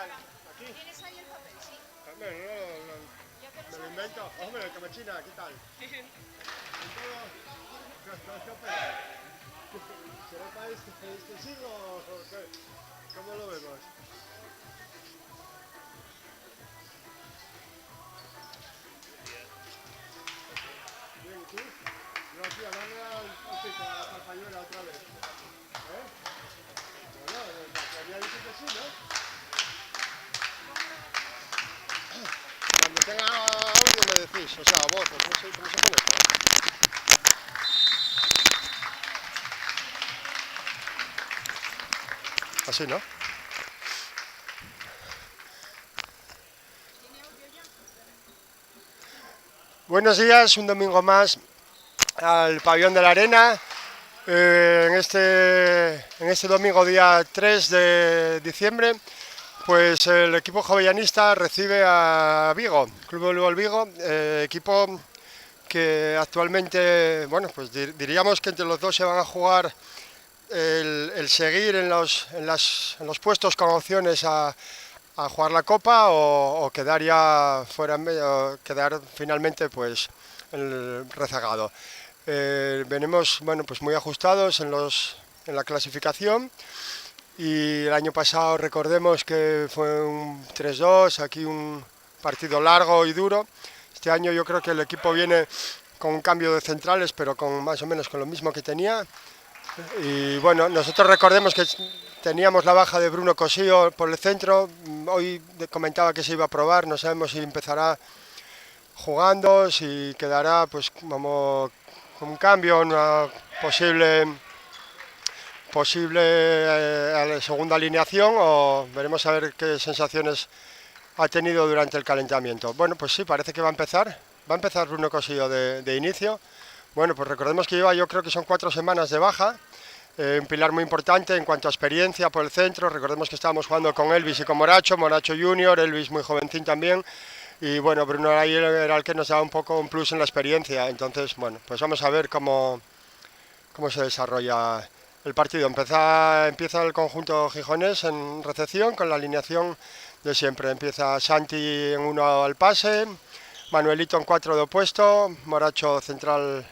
tal? ¿Aquí? ¿Tienes ahí el papel? Sí. Bueno, me lo invento. Hombre, el Camachina, ¿qué tal? ¿Será para este siglo o qué? ¿Cómo lo vemos? Bien, ¿y tú? Yo aquí a darle al pico, a la parpañuela otra vez. ¿Eh? Bueno, había dicho que sí, ¿no? Cuando tenga audio me decís, o sea, voz, no sé cómo se pone esto. Así, ¿no? Buenos días, un domingo más al Pabellón de la Arena. En este domingo, día 3 de diciembre, pues el equipo jovellanista recibe a Vigo, Club Voleibol Vigo, equipo que actualmente, bueno, pues diríamos que entre los dos se van a jugar el seguir en los puestos con opciones a jugar la Copa o quedar ya fuera, o quedar finalmente pues rezagado. Venimos, bueno, pues muy ajustados en la clasificación y el año pasado recordemos que fue un 3-2, aquí un partido largo y duro. Este año yo creo que el equipo viene con un cambio de centrales, pero con más o menos con lo mismo que tenía. Y bueno, nosotros recordemos que teníamos la baja de Bruno Cosío por el centro. Hoy comentaba que se iba a probar, no sabemos si empezará jugando, si quedará pues como un cambio, una posible segunda alineación, o veremos a ver qué sensaciones ha tenido durante el calentamiento. Bueno, pues sí, parece que va a empezar Bruno Cosío de inicio. Bueno, pues recordemos que yo creo que son 4 semanas de baja, un pilar muy importante en cuanto a experiencia por el centro. Recordemos que estábamos jugando con Elvis y con Moracho Junior, Elvis muy jovencín también, y bueno, Bruno ahí era el que nos daba un poco un plus en la experiencia. Entonces, bueno, pues vamos a ver cómo se desarrolla el partido. Empieza el conjunto gijonés en recepción con la alineación de siempre. Empieza Santi en 1 al pase, Manuelito en 4 de opuesto, Moracho central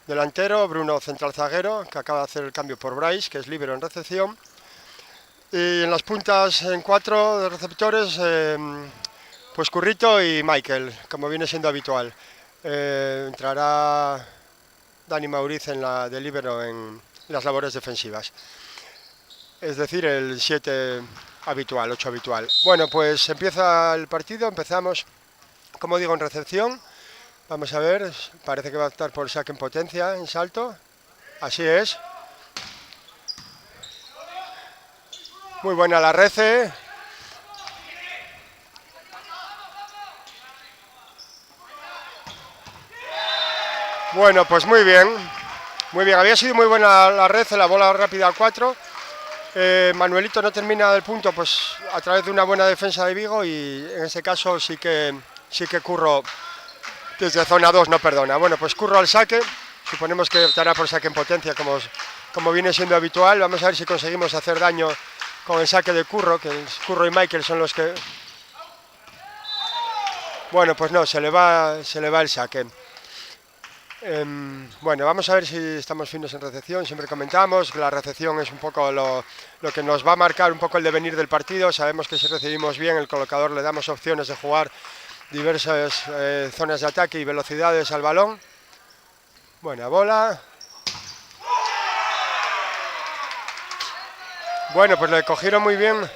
delantero, Bruno central zaguero, que acaba de hacer el cambio por Bryce, que es líbero en recepción. Y en las puntas en 4 de receptores, pues Currito y Michael, como viene siendo habitual. Entrará Dani Mauriz en la de líbero en las labores defensivas. Es decir, el 7 habitual, 8 habitual. Bueno, pues empieza el partido, empezamos, como digo, en recepción. Vamos a ver, parece que va a optar por saque en potencia, en salto. Así es. Muy buena la rece. Bueno, pues muy bien. Muy bien, había sido muy buena la rece, la bola rápida al 4. Manuelito no termina del punto pues a través de una buena defensa de Vigo, y en ese caso sí que Curro desde zona 2 no perdona. Bueno, pues Curro al saque, suponemos que optará por saque en potencia como viene siendo habitual. Vamos a ver si conseguimos hacer daño con el saque de Curro, que Curro y Michael son los que... Bueno, pues no, se le va el saque. Bueno, vamos a ver si estamos finos en recepción. Siempre comentamos que la recepción es un poco lo que nos va a marcar un poco el devenir del partido. Sabemos que si recibimos bien, el colocador le damos opciones de jugar diversas zonas de ataque y velocidades al balón. Buena bola. Bueno, pues le cogieron muy bien.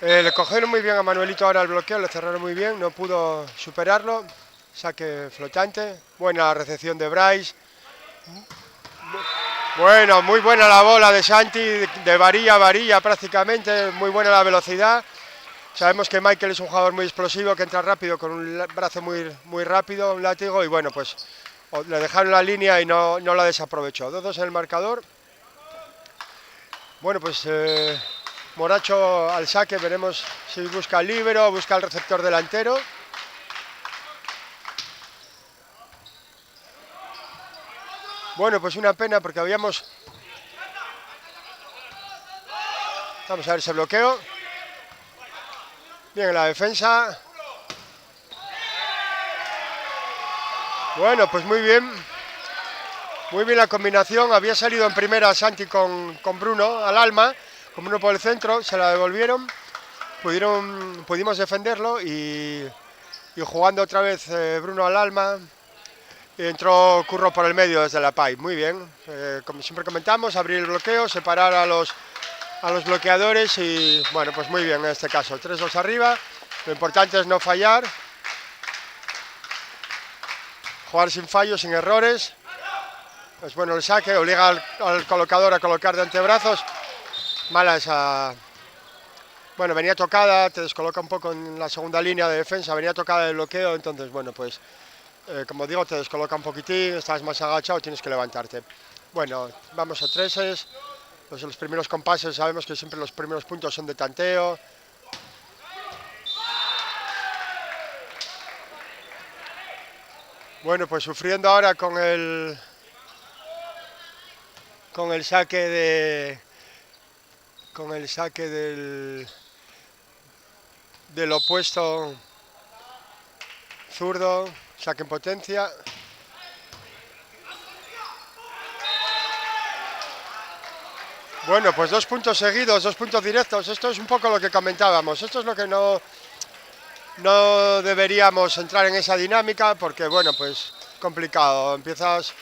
Le cogieron muy bien a Manuelito ahora el bloqueo, le cerraron muy bien, no pudo superarlo. Saque flotante. Buena recepción de Bryce. Bueno, muy buena la bola de Santi, de varilla a varilla prácticamente, muy buena la velocidad. Sabemos que Michael es un jugador muy explosivo, que entra rápido con un brazo muy rápido, un látigo, y bueno, pues le dejaron la línea y no la desaprovechó. 2-2 en el marcador. Bueno, pues Moracho al saque, veremos si busca el líbero, busca el receptor delantero. Bueno, pues una pena porque habíamos... Vamos a ver ese bloqueo. Bien en la defensa. Bueno, pues muy bien. Muy bien la combinación. Había salido en primera Santi con Bruno al alma. Con Bruno por el centro. Se la devolvieron. Pudimos defenderlo y jugando otra vez Bruno al alma. Entró Curro por el medio desde la PAI. Muy bien. Como siempre comentamos, abrir el bloqueo, separar a los bloqueadores y bueno, pues muy bien en este caso. 3-2 arriba. Lo importante es no fallar. Jugar sin fallos, sin errores. Es bueno el saque, obliga al colocador a colocar de antebrazos. Mala esa... Bueno, venía tocada, te descoloca un poco en la segunda línea de defensa, venía tocada el bloqueo, entonces bueno, pues como digo, te descoloca un poquitín, estás más agachado, tienes que levantarte. Bueno, vamos a treses. Los primeros compases sabemos que siempre los primeros puntos son de tanteo. Bueno, pues sufriendo ahora con el saque del opuesto zurdo, saque en potencia. Bueno, pues 2 puntos seguidos, 2 puntos directos. Esto es un poco lo que comentábamos. Esto es lo que no deberíamos entrar en esa dinámica porque, bueno, pues complicado. Empiezas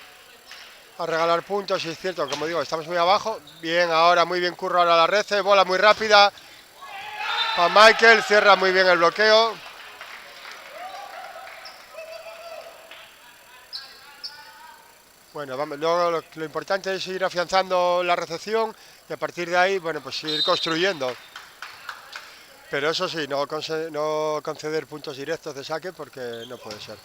a regalar puntos y es cierto, como digo, estamos muy abajo. Bien, ahora muy bien Curro ahora la Rece, bola muy rápida para Michael, cierra muy bien el bloqueo. Bueno, vamos, luego lo importante es ir afianzando la recepción y a partir de ahí, bueno, pues ir construyendo. Pero eso sí, no conceder puntos directos de saque porque no puede ser.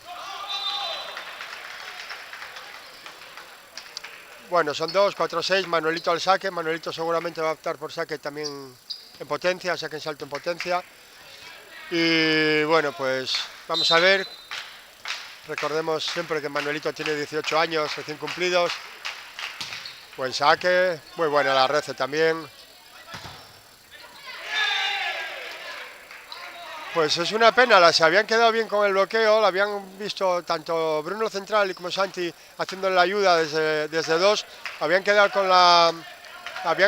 Bueno, son 2, 4, 6, Manuelito al saque. Manuelito seguramente va a optar por saque también en potencia, saque en salto en potencia. Y bueno, pues vamos a ver. Recordemos siempre que Manuelito tiene 18 años recién cumplidos. Buen saque, muy buena la Rece también. Pues es una pena, se habían quedado bien con el bloqueo, lo habían visto tanto Bruno Central como Santi haciéndole la ayuda desde 2, habían quedado con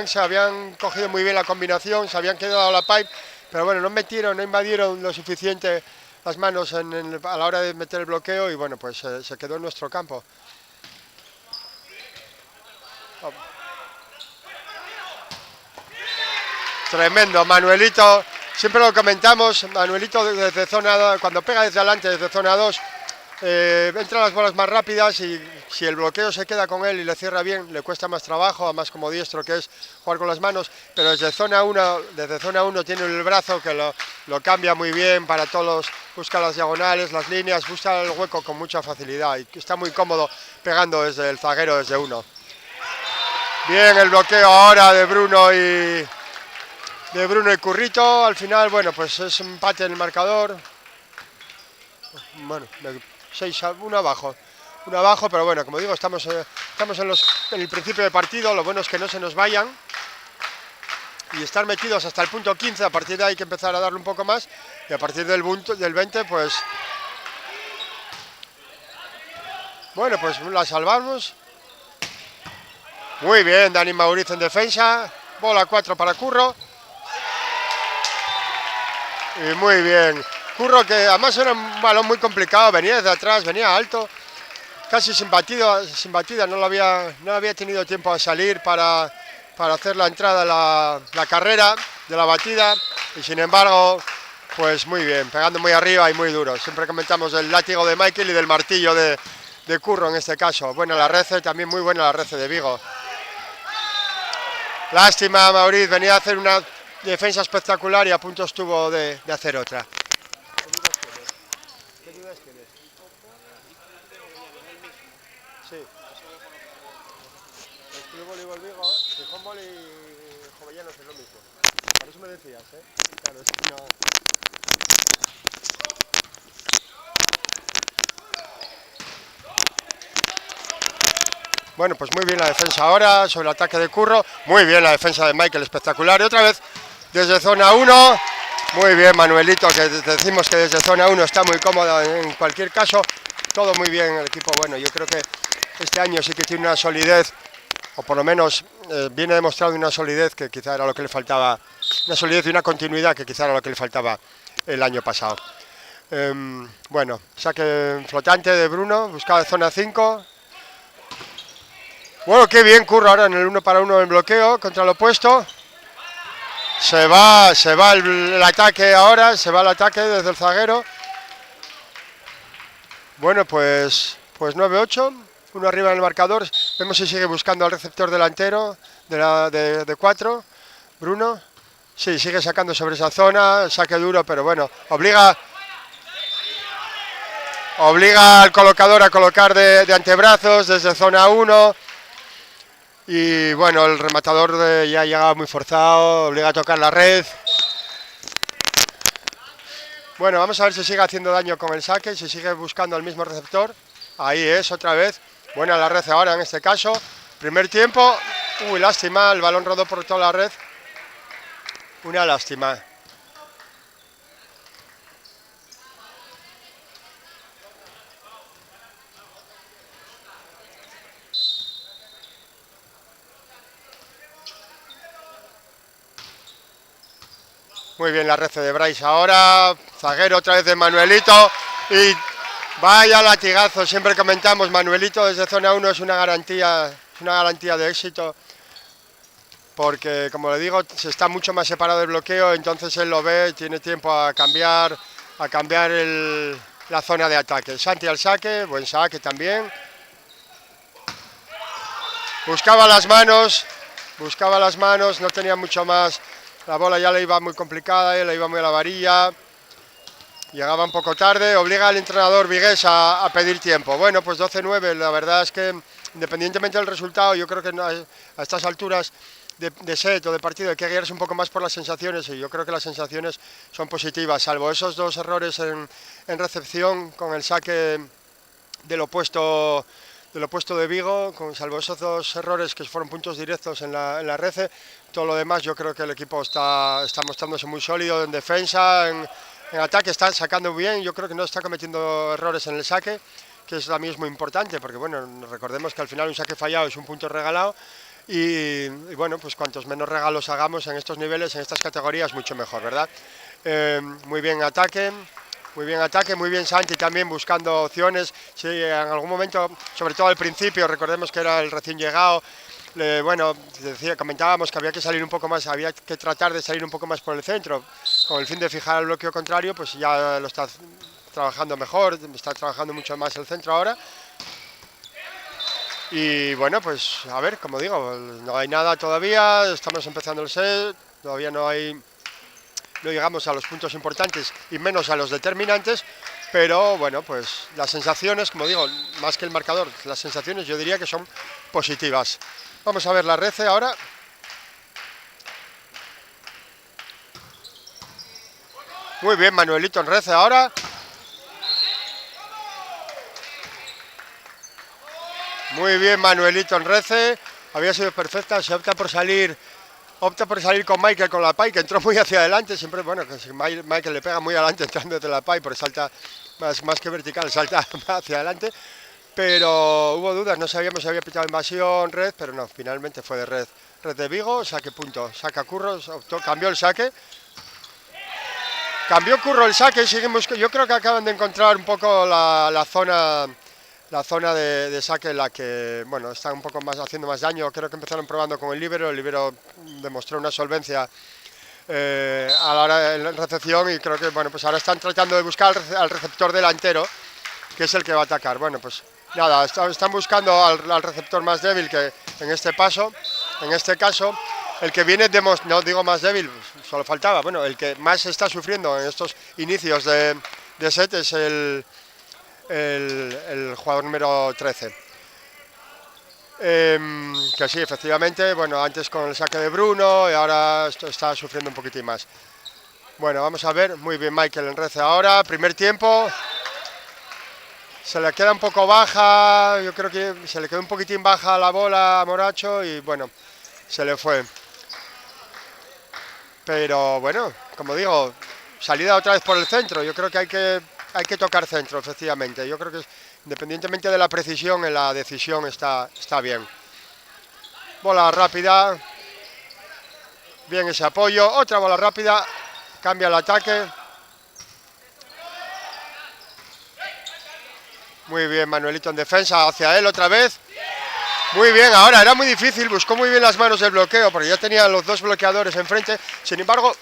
se habían cogido muy bien la combinación, se habían quedado a la pipe, pero bueno, no invadieron lo suficiente las manos a la hora de meter el bloqueo y bueno, pues se quedó en nuestro campo. Tremendo, Manuelito. Siempre lo comentamos, Manuelito desde zona, cuando pega desde adelante, desde zona 2, entra las bolas más rápidas y si el bloqueo se queda con él y le cierra bien, le cuesta más trabajo, además como diestro que es jugar con las manos, pero desde zona 1 tiene el brazo que lo cambia muy bien para todos, busca las diagonales, las líneas, busca el hueco con mucha facilidad y está muy cómodo pegando desde el zaguero, desde 1. Bien el bloqueo ahora de Bruno y Currito, al final, bueno, pues es empate en el marcador. Bueno, 6-1 abajo. 1 abajo, pero bueno, como digo, estamos en el principio del partido, lo bueno es que no se nos vayan. Y estar metidos hasta el punto 15, a partir de ahí hay que empezar a darle un poco más. Y a partir del 20, pues... Bueno, pues la salvamos. Muy bien, Dani Mauriz en defensa. Bola 4 para Curro. Y muy bien. Curro que además era un balón muy complicado, venía desde atrás, venía alto, casi sin batida, no había tenido tiempo a salir para hacer la entrada, la carrera de la batida y sin embargo, pues muy bien, pegando muy arriba y muy duro. Siempre comentamos del látigo de Michael y del martillo de Curro en este caso. Buena la Rece, también muy buena la Rece de Vigo. Lástima, Mauriz, venía a hacer una defensa espectacular y a punto estuvo de hacer otra. ¿Qué dudas tienes? Sí. El Club Voleibol Vigo, Gijón y Jovellanos es lo mismo. Por eso me decías, ¿eh? Claro, es que no... Bueno, pues muy bien la defensa ahora sobre el ataque de Curro. Muy bien la defensa de Michael, espectacular. Y otra vez desde zona 1. Muy bien Manuelito, que decimos que desde zona 1 está muy cómodo en cualquier caso. Todo muy bien el equipo. Bueno, yo creo que este año sí que tiene una solidez, o por lo menos viene demostrando una solidez que quizá era lo que le faltaba. Una solidez y una continuidad que quizá era lo que le faltaba el año pasado. Bueno, saque flotante de Bruno, buscaba zona 5. Bueno, qué bien Curro ahora en el 1 para 1 en bloqueo contra el opuesto. Se va el ataque ahora, se va el ataque desde el zaguero. Bueno, pues 9-8, uno arriba en el marcador. Vemos si sigue buscando al receptor delantero de 4, Bruno. Sí, sigue sacando sobre esa zona, saque duro, pero bueno, obliga al colocador a colocar de antebrazos desde zona 1. Y bueno, el rematador ya llega muy forzado, obliga a tocar la red. Bueno, vamos a ver si sigue haciendo daño con el saque, si sigue buscando el mismo receptor. Ahí es, otra vez. Buena la red ahora en este caso. Primer tiempo. Uy, lástima, el balón rodó por toda la red. Una lástima. Muy bien la red de Bryce ahora. Zaguero otra vez de Manuelito. Y vaya latigazo. Siempre comentamos, Manuelito desde zona 1 es una garantía de éxito. Porque, como le digo, se está mucho más separado del bloqueo, entonces él lo ve, tiene tiempo a cambiar la zona de ataque. Santi al saque, buen saque también. Buscaba las manos, no tenía mucho más. La bola ya le iba muy complicada, le iba muy a la varilla. Llegaba un poco tarde, obliga al entrenador Vigués a pedir tiempo. Bueno, pues 12-9, la verdad es que independientemente del resultado, yo creo que a estas alturas de set o de partido hay que guiarse un poco más por las sensaciones, y yo creo que las sensaciones son positivas, salvo esos dos errores en recepción con el saque del opuesto de Vigo, salvo esos dos errores que fueron puntos directos en la red. Todo lo demás yo creo que el equipo está mostrándose muy sólido en defensa, en ataque está sacando bien. Yo creo que no está cometiendo errores en el saque, que eso también es muy importante, porque bueno, recordemos que al final un saque fallado es un punto regalado. Y bueno, pues cuantos menos regalos hagamos en estos niveles, en estas categorías, mucho mejor, ¿verdad? Muy bien ataque, muy bien Santi también buscando opciones. Sí, en algún momento, sobre todo al principio, recordemos que era el recién llegado. Bueno, comentábamos que había que salir un poco más, había que tratar de salir un poco más por el centro, con el fin de fijar el bloqueo contrario. Pues ya lo está trabajando mejor, está trabajando mucho más el centro ahora. Y bueno, pues a ver, como digo, no hay nada todavía, estamos empezando el set, todavía no llegamos a los puntos importantes y menos a los determinantes, pero bueno, pues las sensaciones, como digo, más que el marcador, las sensaciones yo diría que son positivas. Vamos a ver la red ahora. Muy bien, Manuelito en red ahora. Muy bien, Manuelito en rece, había sido perfecta, se opta por salir con Michael con la PAI, que entró muy hacia adelante, siempre, bueno, que si Michael le pega muy adelante entrando desde la PAI, porque salta más que vertical, salta hacia adelante, pero hubo dudas, no sabíamos si había pitado invasión, red, pero no, finalmente fue de red de Vigo, saque punto, saca Curro, cambió el saque. Cambió Curro el saque, yo creo que acaban de encontrar un poco la zona de saque en la que, bueno, están un poco más haciendo más daño. Creo que empezaron probando con el líbero demostró una solvencia a la hora de la recepción, y creo que, bueno, pues ahora están tratando de buscar al receptor delantero, que es el que va a atacar. Bueno, pues nada, están buscando al receptor más débil, que en este caso, el que viene, no digo más débil, solo faltaba, bueno, el que más está sufriendo en estos inicios de set es el jugador número 13. Que sí, efectivamente, bueno, antes con el saque de Bruno y ahora está sufriendo un poquitín más. Bueno, vamos a ver, muy bien Michael en red ahora, primer tiempo. se le queda un poco baja, yo creo que se le quedó un poquitín baja la bola a Moracho y bueno, se le fue. Pero bueno, como digo, salida otra vez por el centro, yo creo que hay que tocar centro, efectivamente. Yo creo que independientemente de la precisión, en la decisión está bien. Bola rápida, bien ese apoyo, otra bola rápida, cambia el ataque. Muy bien Manuelito en defensa, hacia él otra vez. Muy bien, ahora era muy difícil, buscó muy bien las manos del bloqueo, porque ya tenía los dos bloqueadores enfrente. Sin embargo,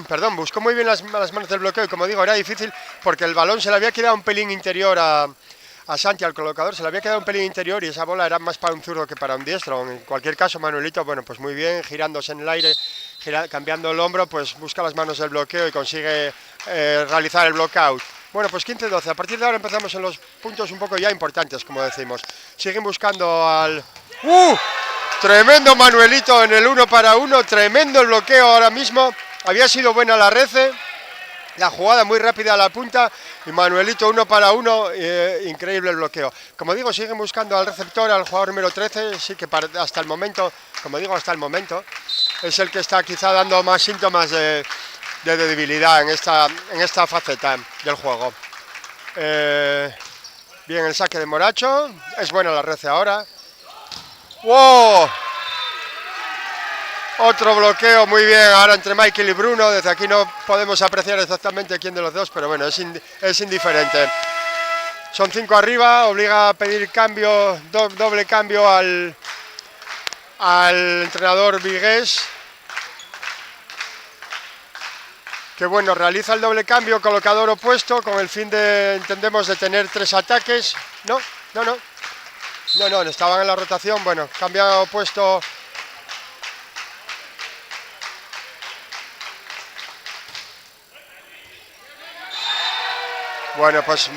perdón, buscó muy bien las manos del bloqueo y como digo, era difícil porque el balón se le había quedado un pelín interior a Santi, al colocador, se le había quedado un pelín interior y esa bola era más para un zurdo que para un diestro. En cualquier caso, Manuelito, bueno, pues muy bien, girándose en el aire, cambiando el hombro, pues busca las manos del bloqueo y consigue realizar el blockout. Bueno, pues 15-12. A partir de ahora empezamos en los puntos un poco ya importantes, como decimos. Siguen buscando al... Tremendo Manuelito en el 1 para 1. Tremendo el bloqueo ahora mismo. Había sido buena la Rece. La jugada muy rápida a la punta. Y Manuelito 1 para 1. Increíble el bloqueo. Como digo, siguen buscando al receptor, al jugador número 13. Sí que hasta el momento, como digo, hasta el momento, es el que está quizá dando más síntomas de debilidad en esta faceta del juego. Bien el saque de Moracho, es buena la Rece ahora. ¡Wow! Otro bloqueo muy bien ahora entre Michael y Bruno. Desde aquí no podemos apreciar exactamente quién de los dos, pero bueno, es indiferente. Son 5 arriba, obliga a pedir cambio, doble cambio al entrenador vigués. Que bueno, realiza el doble cambio, colocador opuesto, con el fin de, entendemos, de tener 3 ataques. No, estaban en la rotación, bueno, cambia opuesto. Bueno, pues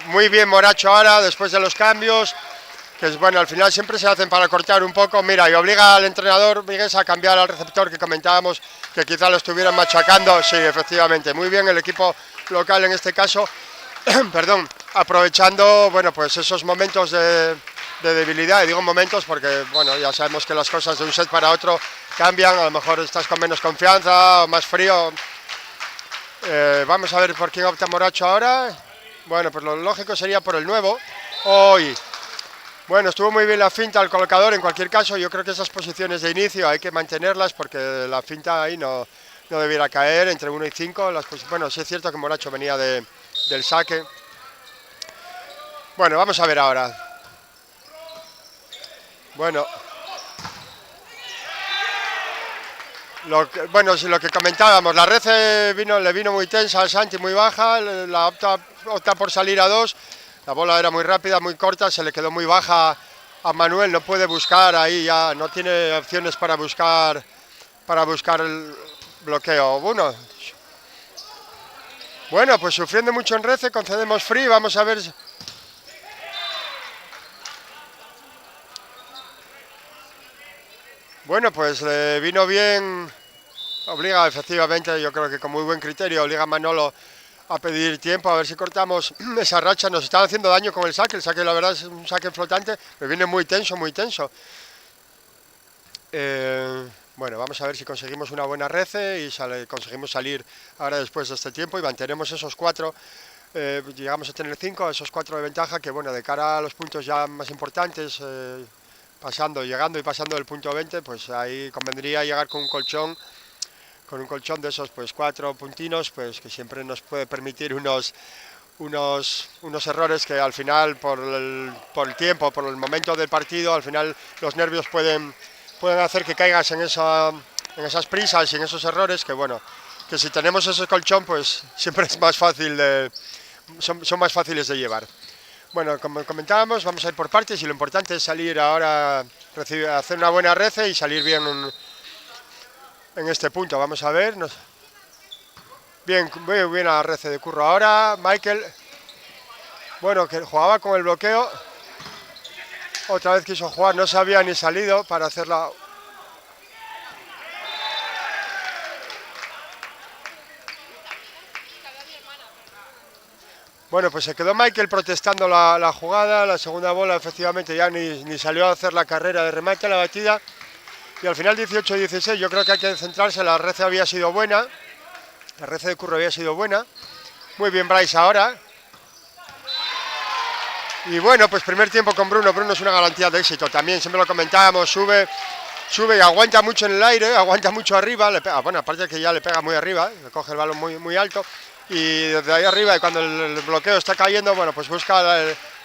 muy bien Moracho ahora, después de los cambios, que es bueno, al final siempre se hacen para cortar un poco, mira, y obliga al entrenador vigués a cambiar al receptor que comentábamos, que quizá lo estuvieran machacando. Sí, efectivamente, muy bien el equipo local en este caso, perdón, aprovechando, bueno, pues esos momentos de debilidad, y digo momentos porque, bueno, ya sabemos que las cosas de un set para otro cambian, a lo mejor estás con menos confianza o más frío. Vamos a ver por quién opta Moracho ahora. Bueno, pues lo lógico sería por el nuevo. Hoy. Bueno, estuvo muy bien la finta al colocador, en cualquier caso, yo creo que esas posiciones de inicio hay que mantenerlas porque la finta ahí no debiera caer entre 1 y 5. Bueno, sí es cierto que Moracho venía del saque. Bueno, vamos a ver ahora. Bueno, lo que comentábamos, la Rece le vino muy tensa al Santi, muy baja, la opta por salir a 2. La bola era muy rápida, muy corta, se le quedó muy baja a Manuel, no puede buscar ahí, ya no tiene opciones para buscar el bloqueo. Bueno, pues sufriendo mucho en Rece, concedemos free, vamos a ver. Bueno, pues le vino bien, obliga efectivamente, yo creo que con muy buen criterio, obliga a Manolo a pedir tiempo, a ver si cortamos esa racha. Nos están haciendo daño con el saque la verdad es un saque flotante, me viene muy tenso, muy tenso. Bueno, vamos a ver si conseguimos una buena Rece y conseguimos salir ahora después de este tiempo y mantenemos esos 4, llegamos a tener 5, esos 4 de ventaja, que bueno, de cara a los puntos ya más importantes, llegando y pasando del punto 20, pues ahí convendría llegar con un colchón de esos pues 4 puntinos, pues que siempre nos puede permitir unos errores que al final por el tiempo, por el momento del partido, al final los nervios pueden hacer que caigas en esas prisas y en esos errores, que bueno, que si tenemos ese colchón pues siempre es más fácil son más fáciles de llevar. Bueno, como comentábamos, vamos a ir por partes y lo importante es salir ahora, hacer una buena Rece y salir bien en este punto. Vamos a ver. Bien, muy bien la Rece de Curro ahora. Michael, bueno, que jugaba con el bloqueo. Otra vez quiso jugar, no se había ni salido para hacerla. Bueno, pues se quedó Michael protestando la jugada, la segunda bola efectivamente ya ni salió a hacer la carrera de remate, la batida. Y al final 18-16 yo creo que hay que centrarse, la red había sido buena, la red de Curro había sido buena. Muy bien Bryce ahora. Y bueno, pues primer tiempo con Bruno, Bruno es una garantía de éxito también, siempre lo comentábamos, sube y aguanta mucho en el aire, aguanta mucho arriba, le pega, bueno, aparte de que ya le pega muy arriba, le coge el balón muy alto. Y desde ahí arriba, y cuando el bloqueo está cayendo, bueno, pues busca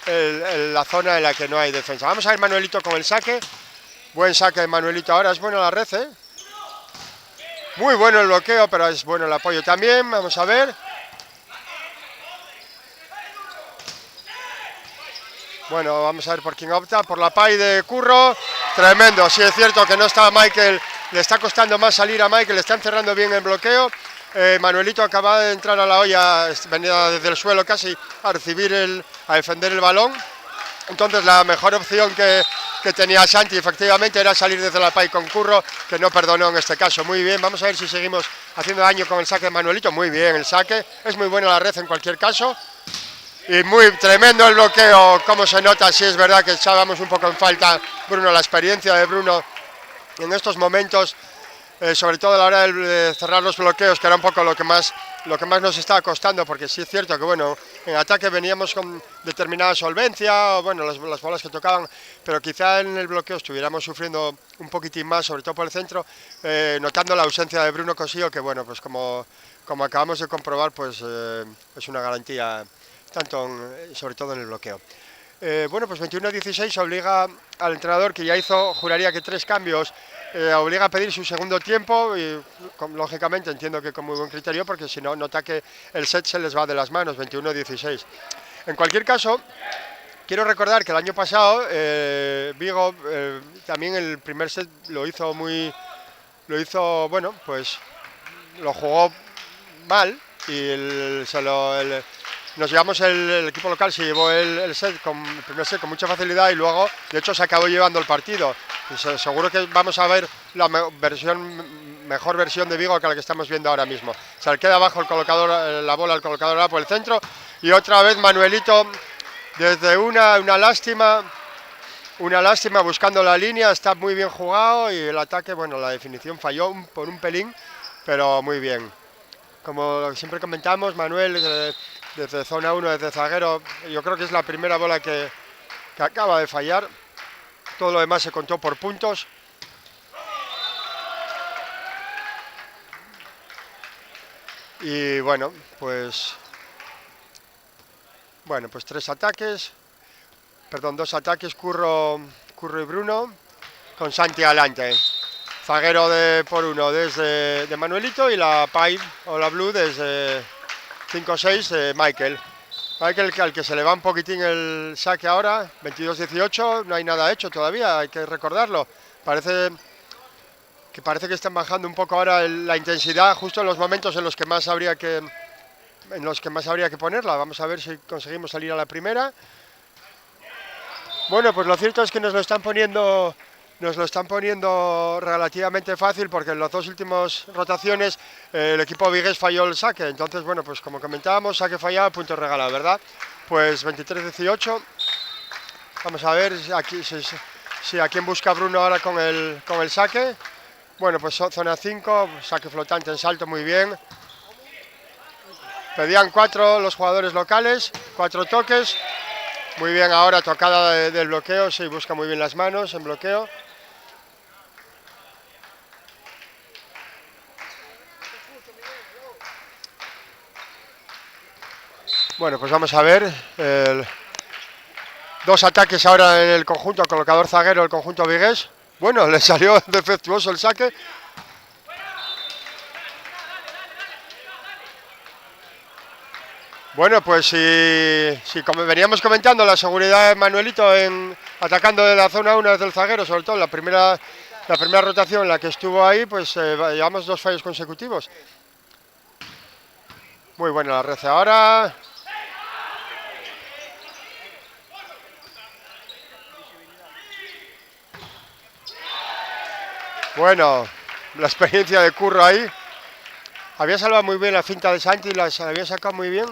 la zona en la que no hay defensa. Vamos a ver Manuelito con el saque. Buen saque de Manuelito ahora, es bueno la red, ¿eh? Muy bueno el bloqueo, pero es bueno el apoyo también. Vamos a ver. Bueno, vamos a ver por quién opta, por la pay de Curro. Tremendo, sí es cierto que no está Michael, le está costando más salir a Michael, le está encerrando bien el bloqueo. Manuelito acaba de entrar a la olla, venía desde el suelo casi a defender el balón. Entonces la mejor opción que tenía Santi efectivamente era salir desde la pay con Curro, que no perdonó en este caso. Muy bien, vamos a ver si seguimos haciendo daño con el saque de Manuelito. Muy bien el saque, es muy buena la red en cualquier caso. Y muy tremendo el bloqueo, como se nota, sí es verdad que echábamos un poco en falta Bruno, la experiencia de Bruno en estos momentos. Sobre todo a la hora de cerrar los bloqueos, que era un poco lo que más nos estaba costando, porque sí es cierto que bueno, en ataque veníamos con determinada solvencia, o bueno, las bolas que tocaban, pero quizá en el bloqueo estuviéramos sufriendo un poquitín más, sobre todo por el centro, notando la ausencia de Bruno Cosío, que bueno, pues como acabamos de comprobar, pues es una garantía, sobre todo en el bloqueo. Bueno, pues 21-16 obliga al entrenador, que ya hizo, juraría que 3 cambios, obliga a pedir su segundo tiempo y lógicamente entiendo que con muy buen criterio, porque si no, nota que el set se les va de las manos, 21-16. En cualquier caso, quiero recordar que el año pasado Vigo también el primer set lo hizo bueno, pues lo jugó mal y nos llevamos el equipo local, se llevó el primer set con mucha facilidad y luego, de hecho, se acabó llevando el partido. Y seguro que vamos a ver la mejor versión de Vigo que la que estamos viendo ahora mismo. Se le queda abajo el colocador, la bola al colocador por el centro y otra vez Manuelito desde una lástima buscando la línea, está muy bien jugado y el ataque, bueno, la definición falló por un pelín, pero muy bien. Como siempre comentamos, Manuel desde zona 1, desde zaguero, yo creo que es la primera bola que acaba de fallar. Todo lo demás se contó por puntos. Y bueno, pues 2 ataques, Curro y Bruno, con Santi adelante. Zaguero por uno desde de Manuelito y la Pipe o la Blue desde 5-6 de Michael. Michael, al que se le va un poquitín el saque ahora, 22-18, no hay nada hecho todavía, hay que recordarlo. Parece que están bajando un poco ahora la intensidad, justo en los momentos en los que más habría que ponerla. Vamos a ver si conseguimos salir a la primera. Bueno, pues lo cierto es que nos lo están poniendo relativamente fácil, porque en las 2 últimas rotaciones el equipo vigués falló el saque. Entonces, bueno, pues como comentábamos, saque fallado, punto regalado, ¿verdad? Pues 23-18. Vamos a ver si a quién busca Bruno ahora con el saque. Bueno, pues zona 5, saque flotante en salto, muy bien. Pedían 4 los jugadores locales, 4 toques. Muy bien ahora, tocada del bloqueo, sí, busca muy bien las manos en bloqueo. Bueno, pues vamos a ver. 2 ataques ahora en el conjunto colocador zaguero, el conjunto vigués. Bueno, le salió defectuoso el saque. Bueno, pues si como veníamos comentando, la seguridad de Manuelito atacando de la zona 1 desde el zaguero, sobre todo la primera rotación en la que estuvo ahí, pues llevamos 2 fallos consecutivos. Muy buena la red ahora. Bueno, la experiencia de Curro ahí. Había salvado muy bien la finta de Santi, la había sacado muy bien.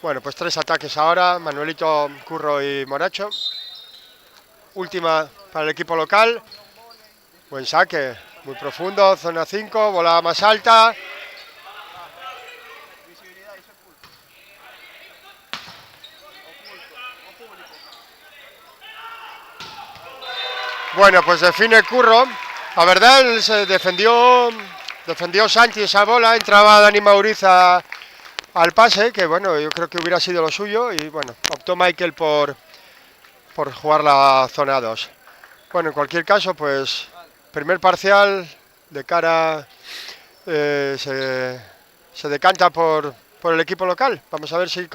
Bueno, pues 3 ataques ahora, Manuelito, Curro y Moracho. Última para el equipo local. Buen saque, muy profundo, zona 5, bola más alta. Bueno, pues define Curro. La verdad, él se defendió Santi esa bola, entraba Dani Mauriza al pase, que bueno, yo creo que hubiera sido lo suyo, y bueno, optó Michael por jugar la zona 2. Bueno, en cualquier caso, pues primer parcial de cara se decanta por el equipo local. Vamos a ver si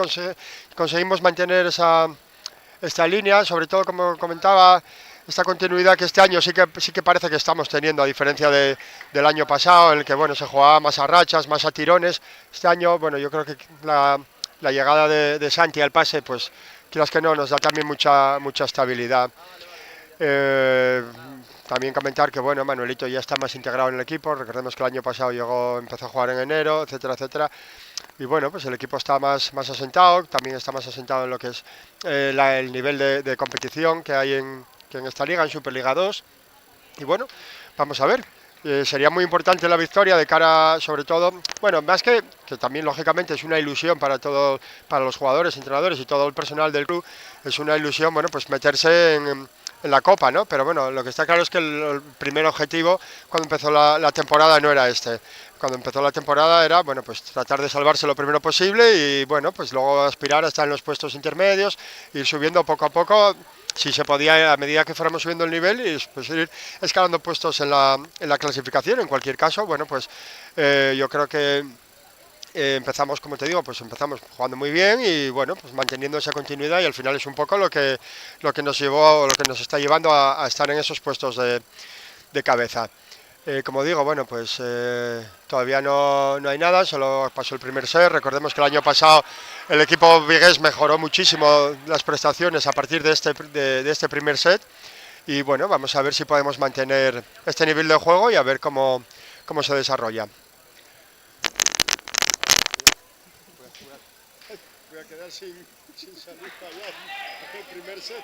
conseguimos mantener esta línea, sobre todo como comentaba, esta continuidad que este año sí que parece que estamos teniendo, a diferencia del año pasado, en el que bueno, se jugaba más a rachas, más a tirones. Este año, bueno, yo creo que la llegada de Santi al pase, pues quieras que no, nos da también mucha estabilidad. También comentar que bueno, Manuelito ya está más integrado en el equipo. Recordemos que el año pasado empezó a jugar en enero, etcétera, etcétera. Y bueno, pues el equipo está más asentado, también está más asentado en lo que es el nivel de competición que hay en esta liga, en Superliga 2. Y bueno, vamos a ver. Sería muy importante la victoria de cara, sobre todo, bueno, más que también lógicamente es una ilusión para los jugadores, entrenadores y todo el personal del club, es una ilusión, bueno, pues meterse en la Copa, ¿no? Pero bueno, lo que está claro es que el primer objetivo cuando empezó la temporada no era este. Cuando empezó la temporada era, bueno, pues tratar de salvarse lo primero posible y, bueno, pues luego aspirar a estar en los puestos intermedios, ir subiendo poco a poco, si se podía, a medida que fuéramos subiendo el nivel, y pues ir escalando puestos en la clasificación. En cualquier caso, bueno, pues yo creo que empezamos, como te digo, pues empezamos jugando muy bien y bueno, pues manteniendo esa continuidad, y al final es un poco lo que nos llevó, lo que nos está llevando a estar en esos puestos de cabeza. Como digo, bueno, pues todavía no hay nada, solo pasó el primer set. Recordemos que el año pasado el equipo vigués mejoró muchísimo las prestaciones a partir de este primer set, y bueno, vamos a ver si podemos mantener este nivel de juego y a ver cómo se desarrolla. Voy a quedar sin salir para allá el primer set.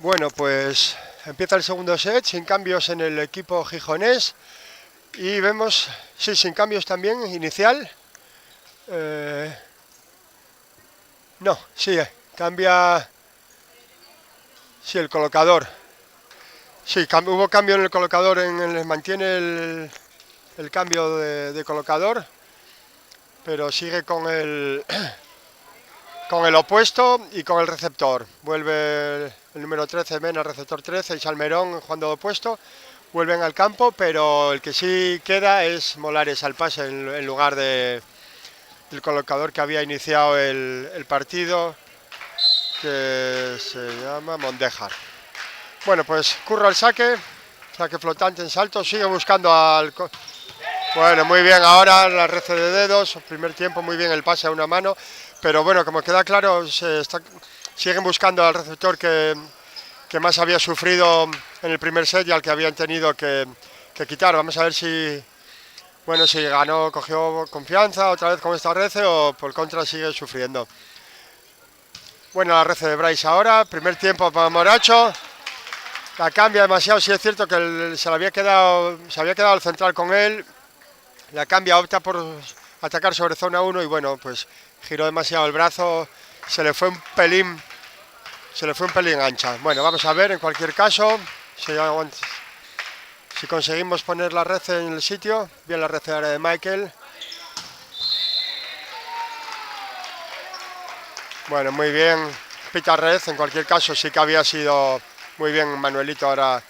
Bueno, pues empieza el segundo set, sin cambios en el equipo gijonés, y vemos, sí, sin cambios también, inicial. No, sí, cambia, sí, el colocador. Sí, hubo cambio en el colocador, mantiene el cambio de colocador, pero sigue con el opuesto y con el receptor. Vuelve el número 13 Mena, receptor 13, y Salmerón jugando de opuesto. Vuelven al campo, pero el que sí queda es Molares al pase en lugar del colocador que había iniciado el partido, que se llama Mondejar. Bueno, pues Curro al saque flotante en salto, sigue buscando Bueno, muy bien ahora la rece de dedos, primer tiempo muy bien el pase a una mano, pero bueno, como queda claro, siguen buscando al receptor que más había sufrido en el primer set y al que habían tenido que quitar. Vamos a ver si cogió confianza otra vez con esta rece, o por contra sigue sufriendo. Bueno, la rece de Bryce ahora, primer tiempo para Moracho. La cambia demasiado, sí es cierto que se había quedado el central con él. La cambia, opta por atacar sobre zona 1 y bueno, pues giró demasiado el brazo, se le fue un pelín ancha. Bueno, vamos a ver en cualquier caso si conseguimos poner la red en el sitio. Bien la red de Michael. Bueno, muy bien pita red, en cualquier caso sí que había sido muy bien Manuelito ahora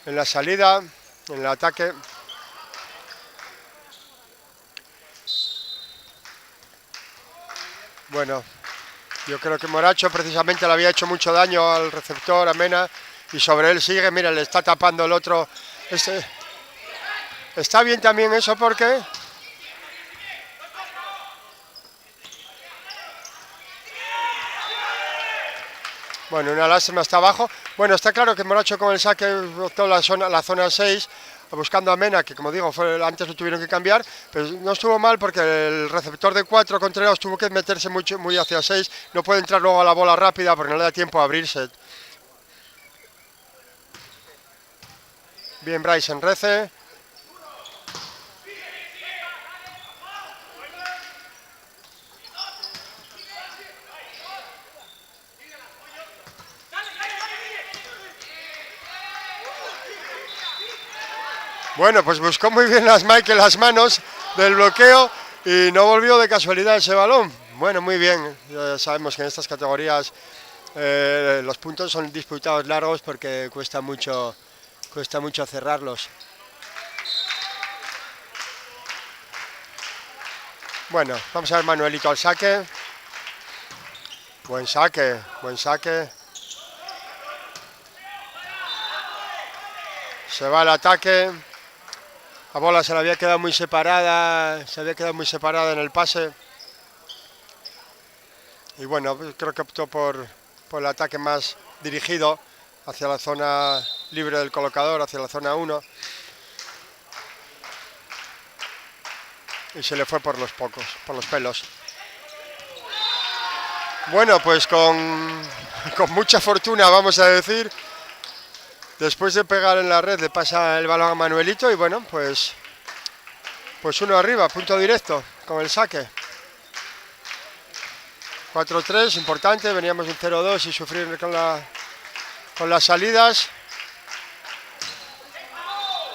en la salida, en el ataque. Bueno, yo creo que Moracho precisamente le había hecho mucho daño al receptor, a Mena, y sobre él sigue, mira, le está tapando el otro. Está bien también eso porque... Bueno, una lástima hasta abajo. Bueno, está claro que Moracho con el saque optó la zona 6, buscando a Mena, que como digo, antes lo tuvieron que cambiar, pero no estuvo mal porque el receptor de 4 Contreras tuvo que meterse muy hacia 6, no puede entrar luego a la bola rápida porque no le da tiempo a abrirse. Bien Bryson Rece. Bueno, pues buscó muy bien Michael las manos del bloqueo y no volvió de casualidad ese balón. Bueno, muy bien. Ya sabemos que en estas categorías los puntos son disputados largos porque cuesta mucho cerrarlos. Bueno, vamos a ver Manuelito al saque. Buen saque, buen saque. Se va al ataque. La bola se le había quedado muy separada, en el pase. Y bueno, creo que optó por el ataque más dirigido hacia la zona libre del colocador, hacia la zona 1. Y se le fue por los pelos. Bueno, pues con mucha fortuna, vamos a decir. Después de pegar en la red le pasa el balón a Manuelito y bueno, pues uno arriba, punto directo con el saque. 4-3, importante, veníamos en 0-2 y sufrir con las salidas.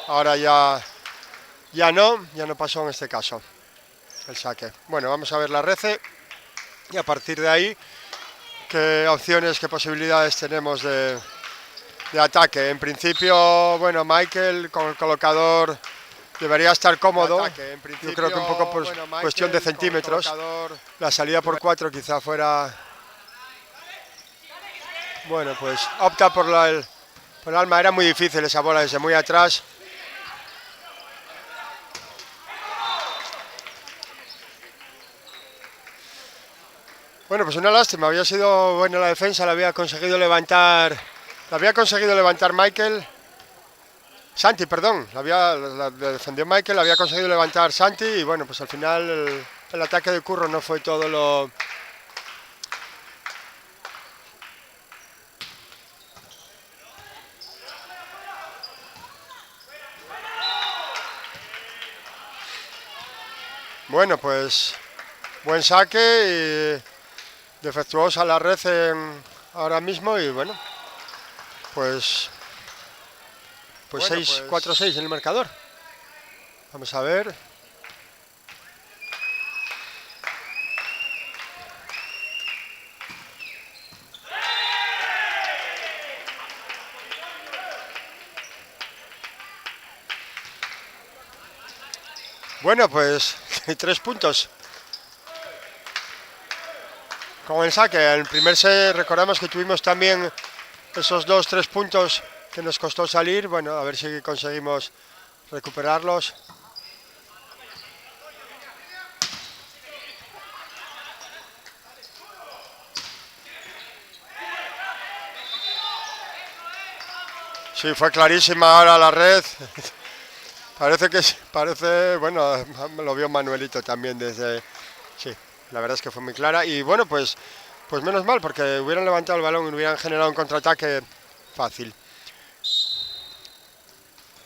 Ahora ya no pasó en este caso el saque. Bueno, vamos a ver la Rece y a partir de ahí qué opciones, qué posibilidades tenemos de ataque. En principio, bueno, Michael con el colocador debería estar cómodo. Yo creo que un poco por cuestión de centímetros. La salida por 4 quizá fuera... Bueno, pues opta por el alma. Era muy difícil esa bola desde muy atrás. Bueno, pues una lástima. Había sido buena la defensa. La había conseguido levantar Michael. Santi, perdón, la defendió Michael, la había conseguido levantar Santi y bueno, pues al final el ataque de Curro no fue todo lo... Bueno, pues buen saque y defectuosa la red ahora mismo y bueno, pues 4-6 en el marcador. Vamos a ver. Bueno, pues 3 puntos. Con el saque, en el primer set recordamos que tuvimos también esos 2-3 puntos que nos costó salir. Bueno, a ver si conseguimos recuperarlos. Sí, fue clarísima ahora la red. Bueno, lo vio Manuelito también desde... Sí, la verdad es que fue muy clara. Y bueno, pues menos mal, porque hubieran levantado el balón y hubieran generado un contraataque fácil.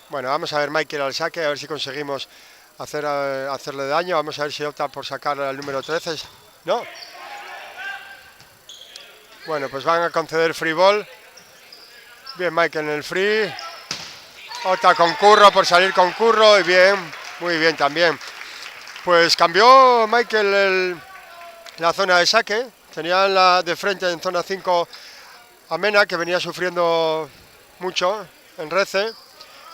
Bueno, vamos a ver Michael al saque, a ver si conseguimos hacerle daño. Vamos a ver si opta por sacar al número 13. ¿No? Bueno, pues van a conceder free ball. Bien Michael en el free. Opta con Curro por salir con Curro y bien, muy bien también. Pues cambió Michael la zona de saque. Tenía de frente en zona 5 a Mena, que venía sufriendo mucho en Rece.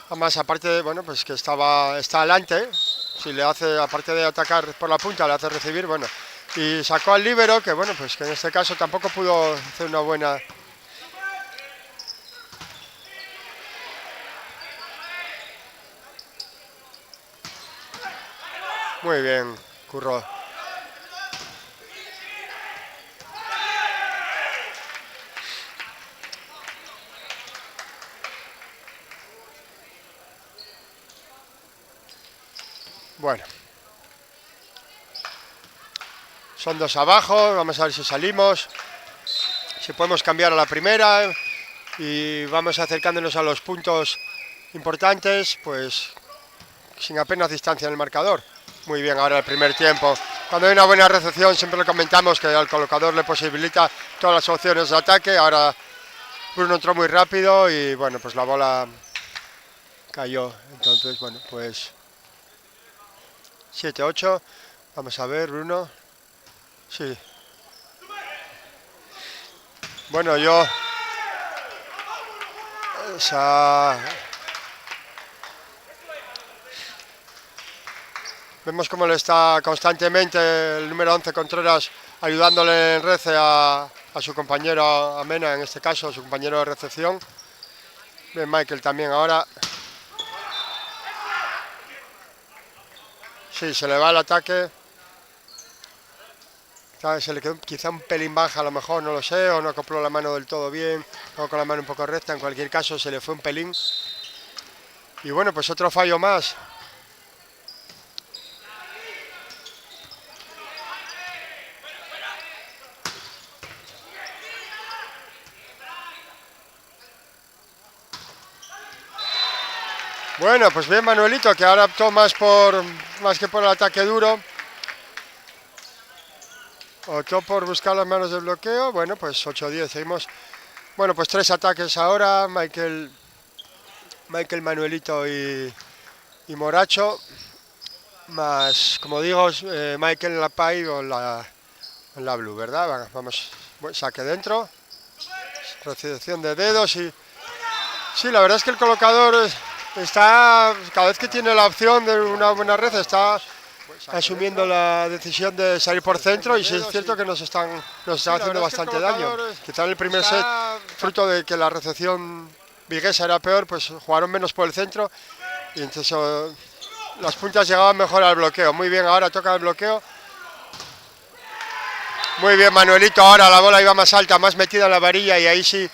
Además, aparte, bueno, pues que está adelante. Si le hace, aparte de atacar por la punta, le hace recibir, bueno, y sacó al líbero, que bueno, pues que en este caso tampoco pudo hacer una buena... Muy bien, Curro. Bueno. Son 2 abajo, vamos a ver si salimos. Si podemos cambiar a la primera y vamos acercándonos a los puntos importantes, pues sin apenas distancia en el marcador. Muy bien, ahora el primer tiempo. Cuando hay una buena recepción siempre lo comentamos que al colocador le posibilita todas las opciones de ataque. Ahora Bruno entró muy rápido y bueno, pues la bola cayó. Entonces, bueno, pues 7-8. Vamos a ver, Bruno. Sí. Bueno, yo... Vemos cómo le está constantemente el número 11 Contreras ayudándole en rece a su compañero Amena, en este caso, a su compañero de recepción. Bien, Michael también ahora. Sí, se le va el ataque. Se le quedó quizá un pelín baja a lo mejor, no lo sé, o no acopló la mano del todo bien, o con la mano un poco recta, en cualquier caso se le fue un pelín. Y bueno, pues otro fallo más. Bueno, pues bien Manuelito, que ahora optó más que por el ataque duro. Optó por buscar las manos de bloqueo. Bueno, pues 8-10, seguimos. Bueno, pues 3 ataques ahora, Michael, Manuelito y Moracho. Más, como digo, Michael en la pie o en la blue, ¿verdad? Vamos, saque dentro. Recepción de dedos y... Sí, la verdad es que el colocador está, cada vez que tiene la opción de una buena red, está asumiendo la decisión de salir por centro y sí es cierto que nos están haciendo bastante daño. Quizá en el primer set, fruto de que la recepción viguesa era peor, pues jugaron menos por el centro y entonces las puntas llegaban mejor al bloqueo. Muy bien, ahora toca el bloqueo. Muy bien Manuelito, ahora la bola iba más alta, más metida en la varilla y ahí sí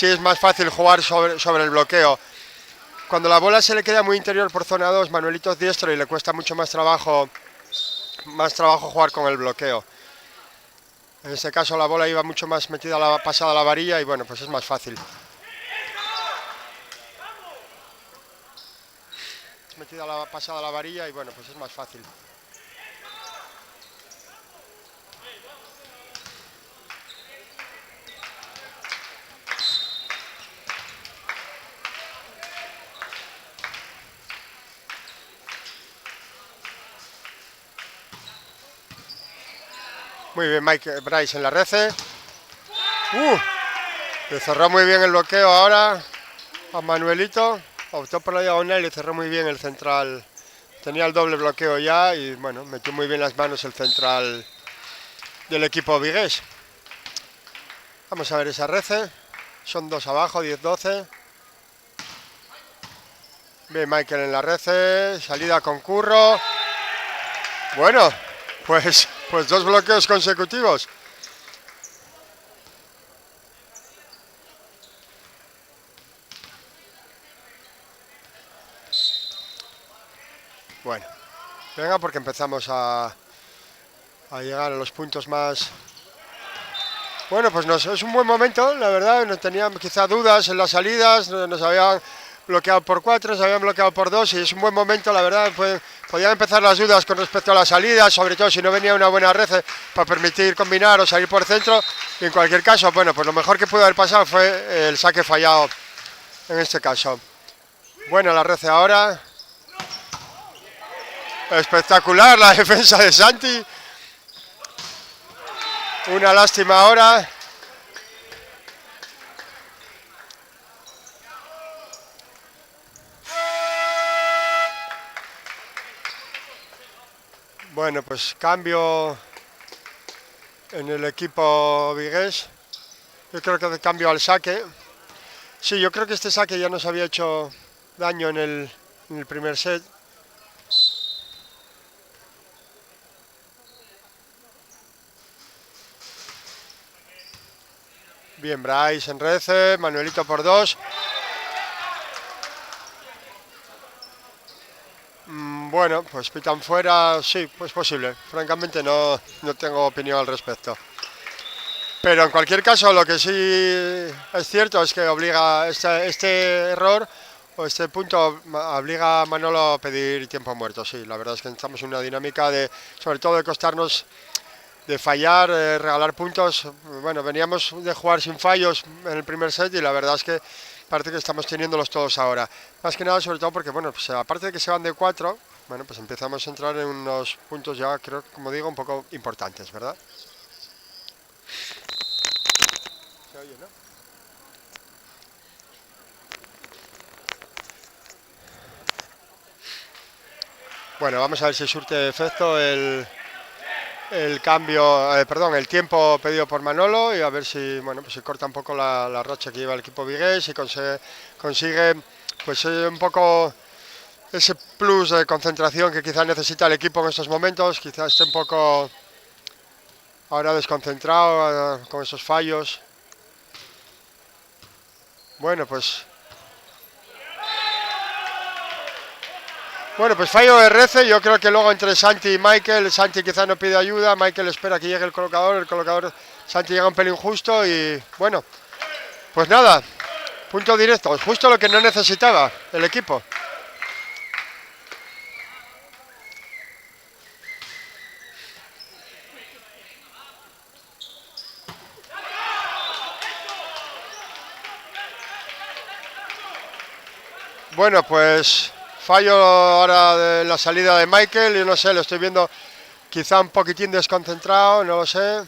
es más fácil jugar sobre el bloqueo. Cuando la bola se le queda muy interior por zona 2, Manuelito es diestro y le cuesta mucho más trabajo jugar con el bloqueo. En este caso la bola iba mucho más metida pasada a la varilla y bueno, pues es más fácil. Metida pasada a la varilla y bueno, pues es más fácil. Muy bien Mike Bryce en la rece. Le cerró muy bien el bloqueo ahora a Manuelito. Optó por la diagonal y le cerró muy bien el central. Tenía el doble bloqueo ya y bueno, metió muy bien las manos el central del equipo vigués. Vamos a ver esa rece. Son 2 abajo, 10-12. Bien Michael en la rece. Salida con Curro. Bueno, pues 2 bloqueos consecutivos. Bueno, venga porque empezamos a llegar a los puntos más... Bueno, pues es un buen momento, la verdad. No teníamos quizá dudas en las salidas, nos habían bloqueado por 4, nos habían bloqueado por 2 y es un buen momento, la verdad. Podían empezar las dudas con respecto a la salida, sobre todo si no venía una buena red para permitir combinar o salir por centro. Y en cualquier caso, bueno, pues lo mejor que pudo haber pasado fue el saque fallado en este caso. Bueno, la red ahora. Espectacular la defensa de Santi. Una lástima ahora. Bueno, pues cambio en el equipo vigués. Yo creo que de cambio al saque. Sí, yo creo que este saque ya nos había hecho daño en el primer set. Bien, Bryce en rece, Manuelito por 2. Bueno, pues pitan fuera, sí, pues posible. Francamente no tengo opinión al respecto. Pero en cualquier caso, lo que sí es cierto es que obliga este error o este punto obliga a Manolo a pedir tiempo muerto. Sí, la verdad es que estamos en una dinámica de, sobre todo de costarnos, de fallar, regalar puntos. Bueno, veníamos de jugar sin fallos en el primer set y la verdad es que parece que estamos teniéndolos todos ahora. Más que nada, sobre todo porque, bueno, pues aparte de que se van de 4, bueno, pues empezamos a entrar en unos puntos ya, creo, como digo, un poco importantes, ¿verdad? Se oye, ¿no? Bueno, vamos a ver si surte efecto el cambio, perdón, el tiempo pedido por Manolo y a ver si, bueno, pues se corta un poco la racha que lleva el equipo vigués y consigue pues un poco ese plus de concentración que quizás necesita el equipo en estos momentos, quizás esté un poco ahora desconcentrado con esos fallos. Bueno, pues fallo de Rece. Yo creo que luego entre Santi y Michael, Santi quizá no pide ayuda, Michael espera que llegue el colocador, Santi llega un pelín justo y bueno, pues nada, punto directo, justo lo que no necesitaba el equipo. Bueno, pues fallo ahora de la salida de Michael y no sé, lo estoy viendo quizá un poquitín desconcentrado, no lo sé.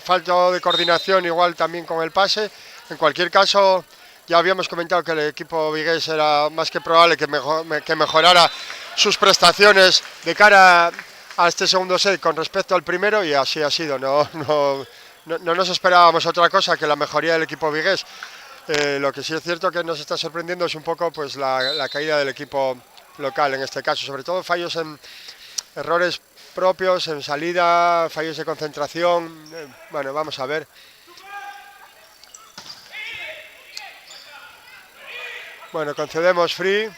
Falta de coordinación igual también con el pase. En cualquier caso, ya habíamos comentado que el equipo vigués era más que probable que mejorara sus prestaciones de cara a este segundo set con respecto al primero y así ha sido. No nos esperábamos otra cosa que la mejoría del equipo vigués. Lo que sí es cierto que nos está sorprendiendo es un poco pues la caída del equipo local en este caso, sobre todo fallos en errores propios, en salida, fallos de concentración. Bueno, vamos a ver. Bueno, concedemos free.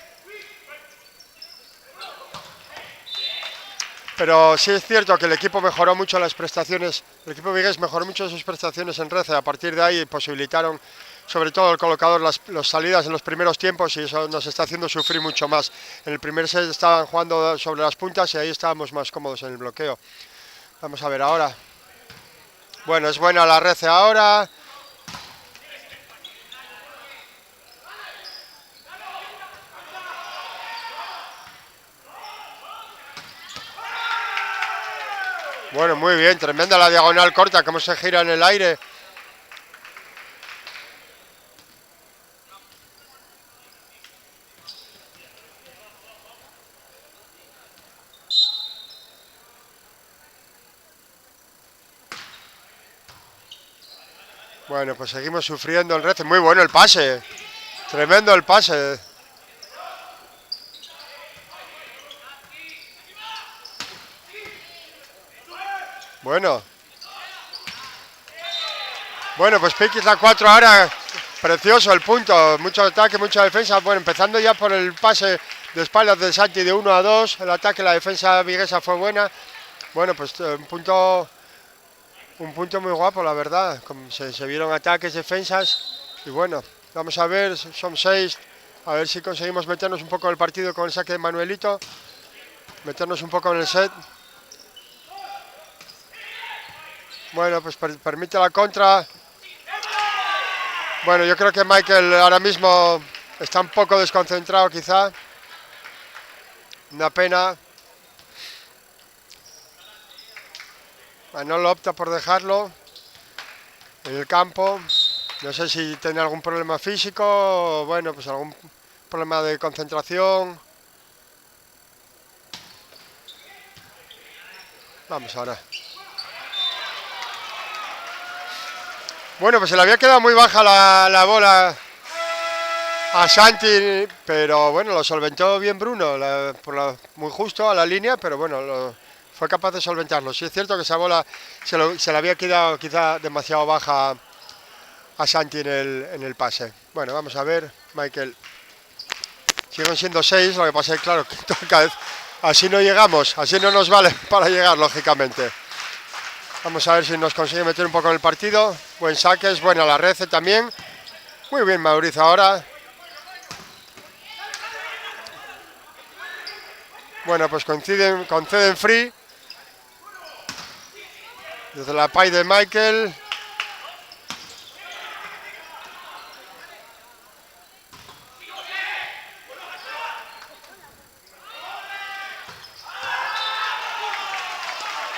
Pero sí es cierto que el equipo mejoró mucho las prestaciones, el equipo vigués mejoró mucho sus prestaciones en rece. A partir de ahí posibilitaron, sobre todo el colocador, las salidas en los primeros tiempos y eso nos está haciendo sufrir mucho más. En el primer set estaban jugando sobre las puntas y ahí estábamos más cómodos en el bloqueo. Vamos a ver ahora. Bueno, es buena la rece ahora. Bueno, muy bien, tremenda la diagonal corta, cómo se gira en el aire. Bueno, pues seguimos sufriendo el rece. Muy bueno el pase. Tremendo el pase. Bueno, pues Piquis la 4 ahora. Precioso el punto. Mucho ataque, mucha defensa. Bueno, empezando ya por el pase de espaldas de Santi de 1 a 2. El ataque, la defensa viguesa fue buena. Bueno, pues un punto muy guapo, la verdad. Se vieron ataques, defensas. Y bueno, vamos a ver, son 6. A ver si conseguimos meternos un poco en el partido con el saque de Manuelito. Meternos un poco en el set. Bueno, pues permite la contra. Bueno, yo creo que Michael ahora mismo está un poco desconcentrado quizá. Una pena. Manolo opta por dejarlo en el campo. No sé si tiene algún problema físico o bueno, pues algún problema de concentración. Vamos ahora. Bueno, pues se le había quedado muy baja la bola a Santi, pero bueno, lo solventó bien Bruno, muy justo a la línea, pero bueno, fue capaz de solventarlo. Sí es cierto que esa bola se le había quedado quizá demasiado baja a Santi en el pase. Bueno, vamos a ver, Michael. Siguen siendo 6, lo que pasa es claro, que cada vez así no llegamos, así no nos vale para llegar, lógicamente. Vamos a ver si nos consigue meter un poco en el partido. Buen saque, es buena la red también. Muy bien Mauricio ahora. Bueno, pues conceden free. Desde la pay de Michael.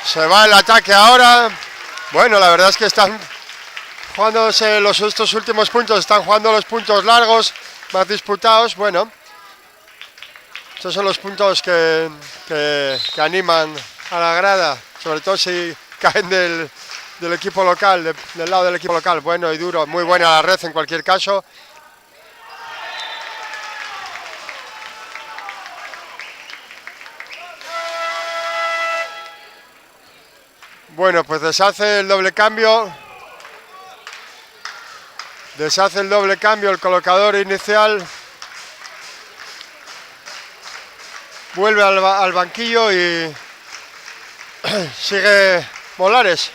Se va el ataque ahora. Bueno, la verdad es que están jugándose estos últimos puntos, están jugando los puntos largos, más disputados. Bueno, estos son los puntos que animan a la grada, sobre todo si caen del equipo local, del lado del equipo local. Bueno y duro, muy buena la red en cualquier caso. Bueno, pues deshace el doble cambio. Deshace el doble cambio el colocador inicial. Vuelve al banquillo y sigue Molares.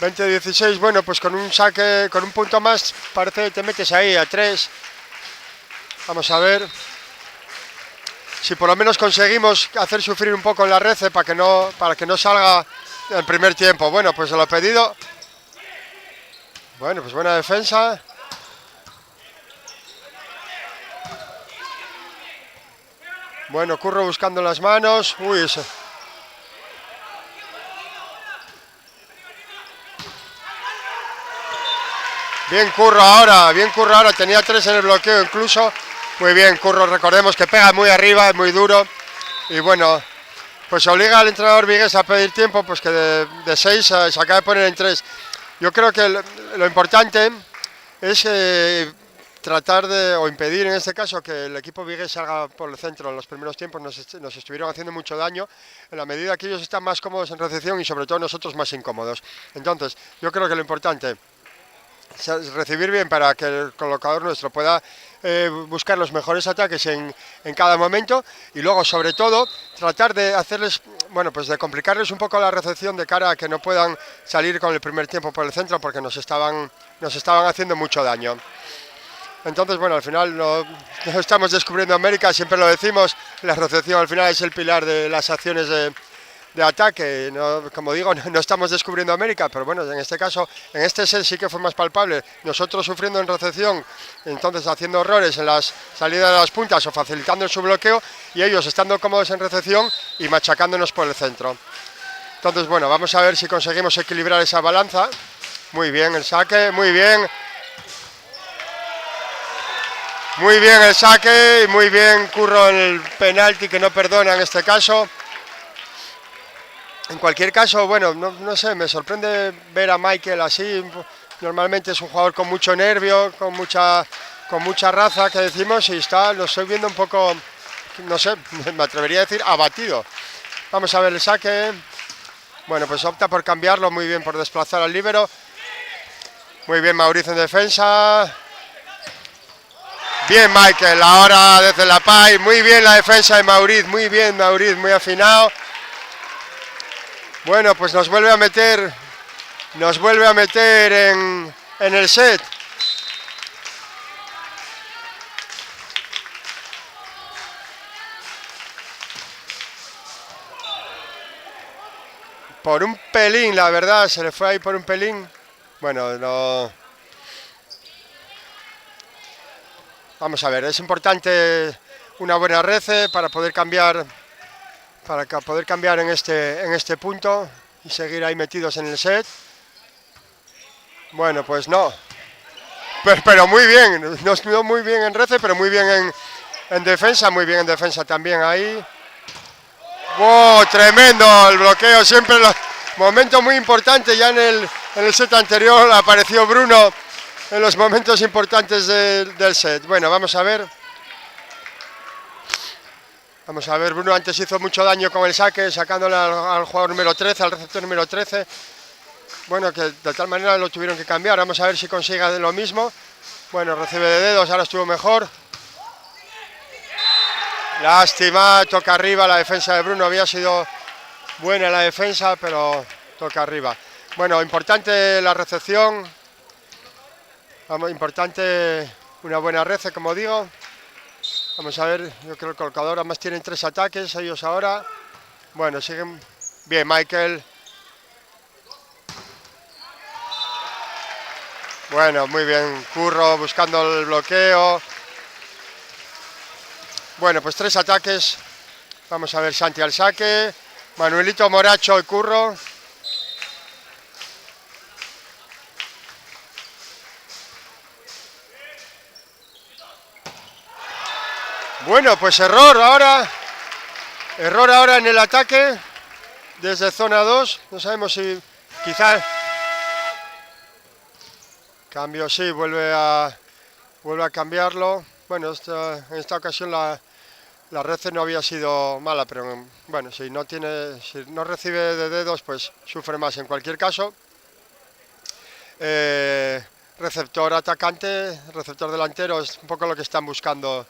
20-16, bueno, pues con un saque, con un punto más, parece que te metes ahí a 3. Vamos a ver si por lo menos conseguimos hacer sufrir un poco en la red para que no salga el primer tiempo. Bueno, pues se lo he pedido. Bueno, pues buena defensa. Bueno, Curro buscando las manos. Uy, eso. Bien Curro ahora, tenía 3 en el bloqueo incluso. Muy bien Curro, recordemos que pega muy arriba, es muy duro. Y bueno, pues obliga al entrenador Vigués a pedir tiempo, pues que de 6 se acaba de poner en 3. Yo creo que lo importante es tratar o impedir en este caso que el equipo Vigués salga por el centro. En los primeros tiempos nos estuvieron haciendo mucho daño, en la medida que ellos están más cómodos en recepción y sobre todo nosotros más incómodos. Entonces, yo creo que lo importante es recibir bien para que el colocador nuestro pueda buscar los mejores ataques en cada momento y luego sobre todo tratar de hacerles, bueno, pues de complicarles un poco la recepción de cara a que no puedan salir con el primer tiempo por el centro porque nos estaban haciendo mucho daño. Entonces, bueno, al final no estamos descubriendo América, siempre lo decimos, la recepción al final es el pilar de las acciones de ataque. No, como digo, no estamos descubriendo América, pero bueno, en este caso, en este set sí que fue más palpable. Nosotros sufriendo en recepción, entonces haciendo errores en las salidas de las puntas o facilitando su bloqueo, y ellos estando cómodos en recepción y machacándonos por el centro. Entonces, bueno, vamos a ver si conseguimos equilibrar esa balanza. Muy bien el saque, muy bien. Muy bien el saque y muy bien Curro en el penalti que no perdona en este caso. En cualquier caso, bueno, no sé, me sorprende ver a Michael así. Normalmente es un jugador con mucho nervio, con mucha raza, que decimos, y lo estoy viendo un poco, no sé, me atrevería a decir abatido. Vamos a ver el saque. Bueno, pues opta por cambiarlo, muy bien, por desplazar al líbero. Muy bien Mauricio en defensa. Bien Michael, ahora desde la PAI, muy bien la defensa de Mauricio, muy bien Mauricio, muy afinado. Bueno, pues nos vuelve a meter en el set. Por un pelín, la verdad, se le fue ahí por un pelín. Bueno, no. Vamos a ver, es importante una buena red para poder cambiar en este punto y seguir ahí metidos en el set. Bueno, pues no. Pero muy bien, no muy bien en red, pero muy bien en defensa, muy bien en defensa también ahí. ¡Wow! Tremendo el bloqueo, siempre momento muy importante ya en el set anterior apareció Bruno en los momentos importantes del set. Bueno, vamos a ver. Vamos a ver, Bruno antes hizo mucho daño con el saque, sacándole al jugador número 13, al receptor número 13. Bueno, que de tal manera lo tuvieron que cambiar. Vamos a ver si consigue lo mismo. Bueno, recibe de dedos, ahora estuvo mejor. Lástima, toca arriba la defensa de Bruno. Había sido buena la defensa, pero toca arriba. Bueno, importante la recepción. Importante una buena rece, como digo. Vamos a ver, yo creo que el colocador además tienen 3 ataques ellos ahora. Bueno, siguen bien, Michael. Bueno, muy bien, Curro buscando el bloqueo. Bueno, pues 3 ataques. Vamos a ver, Santi al saque. Manuelito, Moracho y Curro. Bueno, pues error ahora en el ataque desde zona 2, no sabemos si quizás cambio, sí, vuelve a cambiarlo. Bueno, en esta ocasión la red no había sido mala, pero bueno, si no recibe de dedos, pues sufre más. En cualquier caso, receptor atacante, receptor delantero es un poco lo que están buscando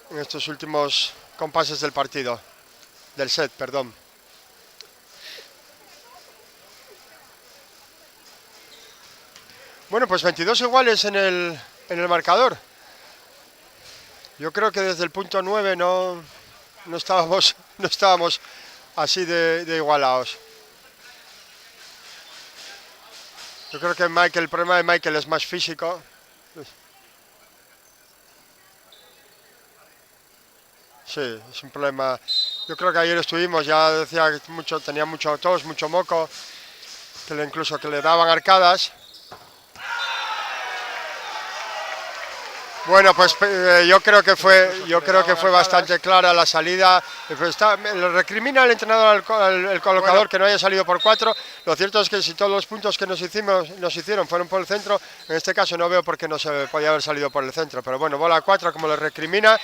en estos últimos compases del partido, del set, perdón. Bueno, pues 22 iguales en el marcador. Yo creo que desde el punto 9 no estábamos así de igualados. Yo creo que el problema de Michael es más físico. Sí, es un problema. Yo creo que ayer estuvimos, ya decía que tenía mucho tos, mucho moco, incluso que le daban arcadas. Bueno, pues yo creo que fue bastante clara la salida. Le recrimina al entrenador al colocador que no haya salido por 4. Lo cierto es que si todos los puntos que nos hicieron fueron por el centro, en este caso no veo por qué no se podía haber salido por el centro. Pero bueno, bola 4 como le recrimina.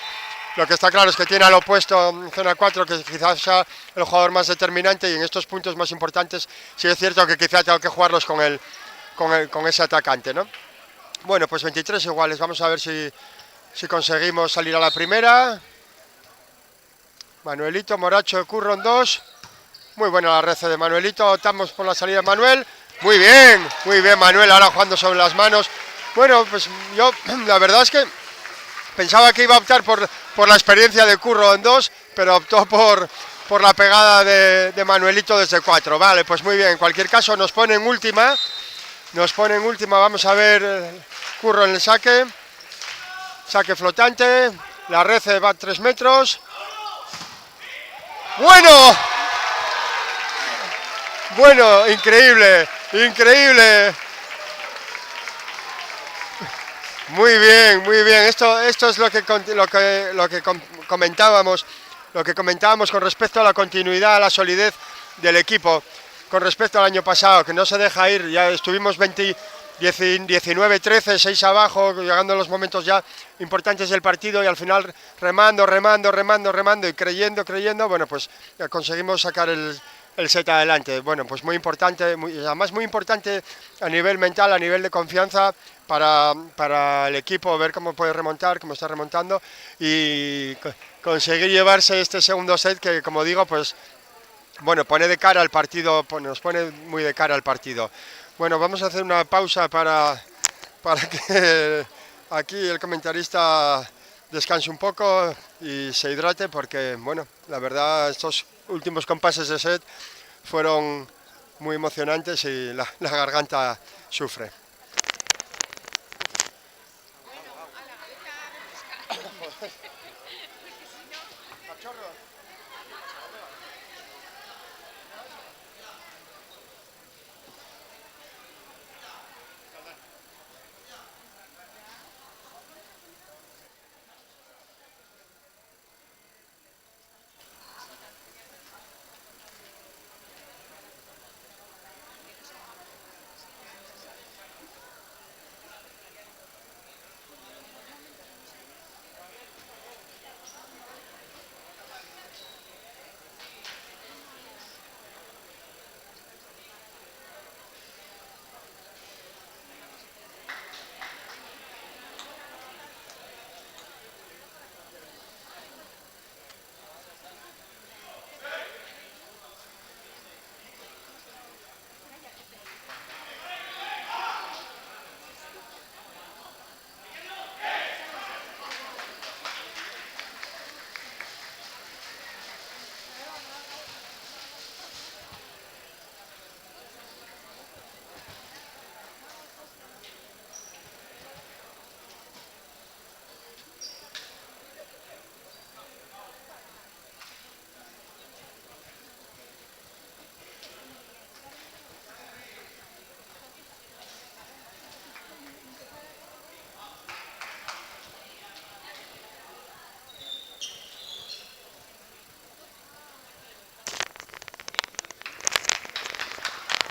Lo que está claro es que tiene al opuesto en zona 4, que quizás sea el jugador más determinante, y en estos puntos más importantes sí es cierto que quizás tengo que jugarlos con ese atacante, ¿no? Bueno, pues 23 iguales. Vamos a ver si conseguimos salir a la primera. Manuelito, Moracho, Curro en 2. Muy buena la rece de Manuelito. Optamos por la salida de Manuel. Muy bien Manuel, ahora jugando sobre las manos. Bueno, pues yo la verdad es que pensaba que iba a optar por la experiencia de Curro en 2, pero optó por la pegada de Manuelito desde 4. Vale, pues muy bien. En cualquier caso nos pone en última. Vamos a ver Curro en el saque. Saque flotante. La red va a 3 metros. Bueno, increíble. Muy bien. Esto es lo que comentábamos con respecto a la continuidad, a la solidez del equipo. Con respecto al año pasado, que no se deja ir, ya estuvimos 19-13, 6 abajo, llegando a los momentos ya importantes del partido, y al final remando y creyendo, bueno, pues ya conseguimos sacar el set adelante. Bueno, pues muy importante, además muy importante a nivel mental, a nivel de confianza para el equipo, ver cómo puede remontar, cómo está remontando, y conseguir llevarse este segundo set que, como digo, pues bueno, pone de cara al partido, nos pone muy de cara al partido. Bueno, vamos a hacer una pausa para que aquí el comentarista descanse un poco y se hidrate, porque, bueno, la verdad estos últimos compases de set fueron muy emocionantes y la garganta sufre.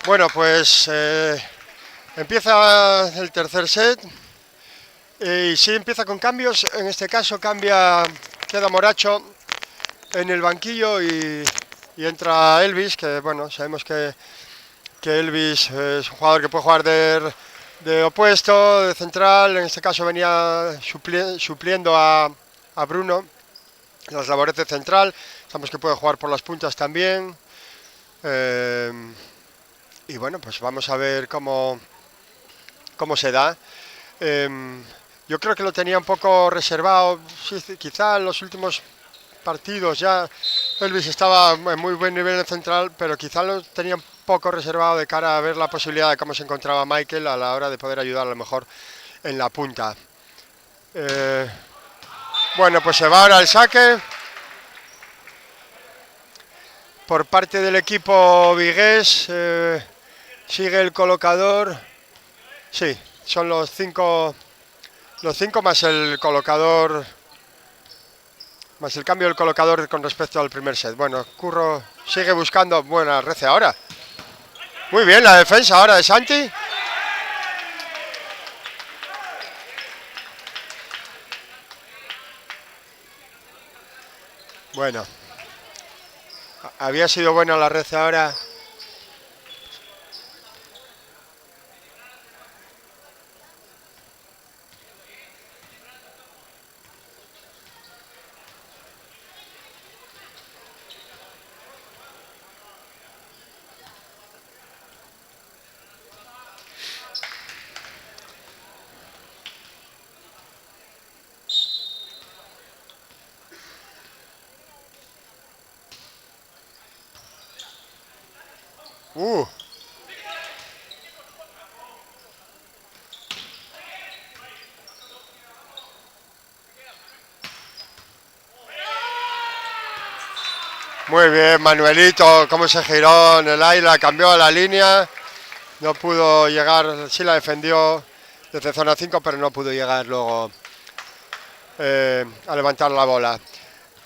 Bueno, pues empieza el tercer set y sí empieza con cambios. En este caso queda Moracho en el banquillo y entra Elvis, que bueno, sabemos que Elvis es un jugador que puede jugar de opuesto, de central. En este caso venía supliendo a Bruno las labores de central. Sabemos que puede jugar por las puntas también. Y bueno, pues vamos a ver cómo se da. Yo creo que lo tenía un poco reservado. Sí, quizá en los últimos partidos ya Elvis estaba en muy buen nivel en central, pero quizá lo tenía un poco reservado de cara a ver la posibilidad de cómo se encontraba Michael a la hora de poder ayudar a lo mejor en la punta. Bueno, pues se va ahora el saque por parte del equipo vigués. Sigue el colocador. Sí, son los cinco más el colocador, más el cambio del colocador con respecto al primer set. Bueno, Curro sigue buscando buena rece ahora. Muy bien la defensa ahora de Santi. Bueno, había sido buena la rece ahora. Muy bien, Manuelito, cómo se giró en el aire, cambió a la línea. No pudo llegar, sí la defendió desde zona 5, pero no pudo llegar luego a levantar la bola.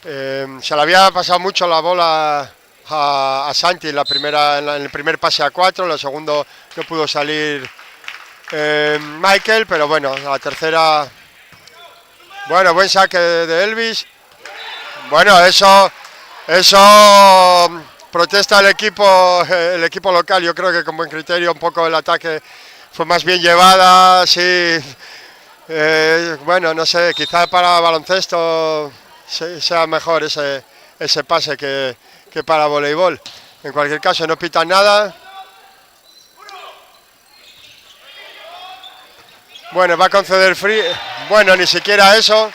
Se le había pasado mucho la bola a Santi en el primer pase a 4, en el segundo no pudo salir Michael, pero bueno, la tercera, bueno, buen saque de Elvis. Bueno, eso protesta el equipo local. Yo creo que con buen criterio un poco el ataque fue más bien llevada, sí. Bueno, no sé, quizá para baloncesto sea mejor ese pase que para voleibol. En cualquier caso, no pitan nada. Bueno, va a conceder free. Bueno, ni siquiera eso.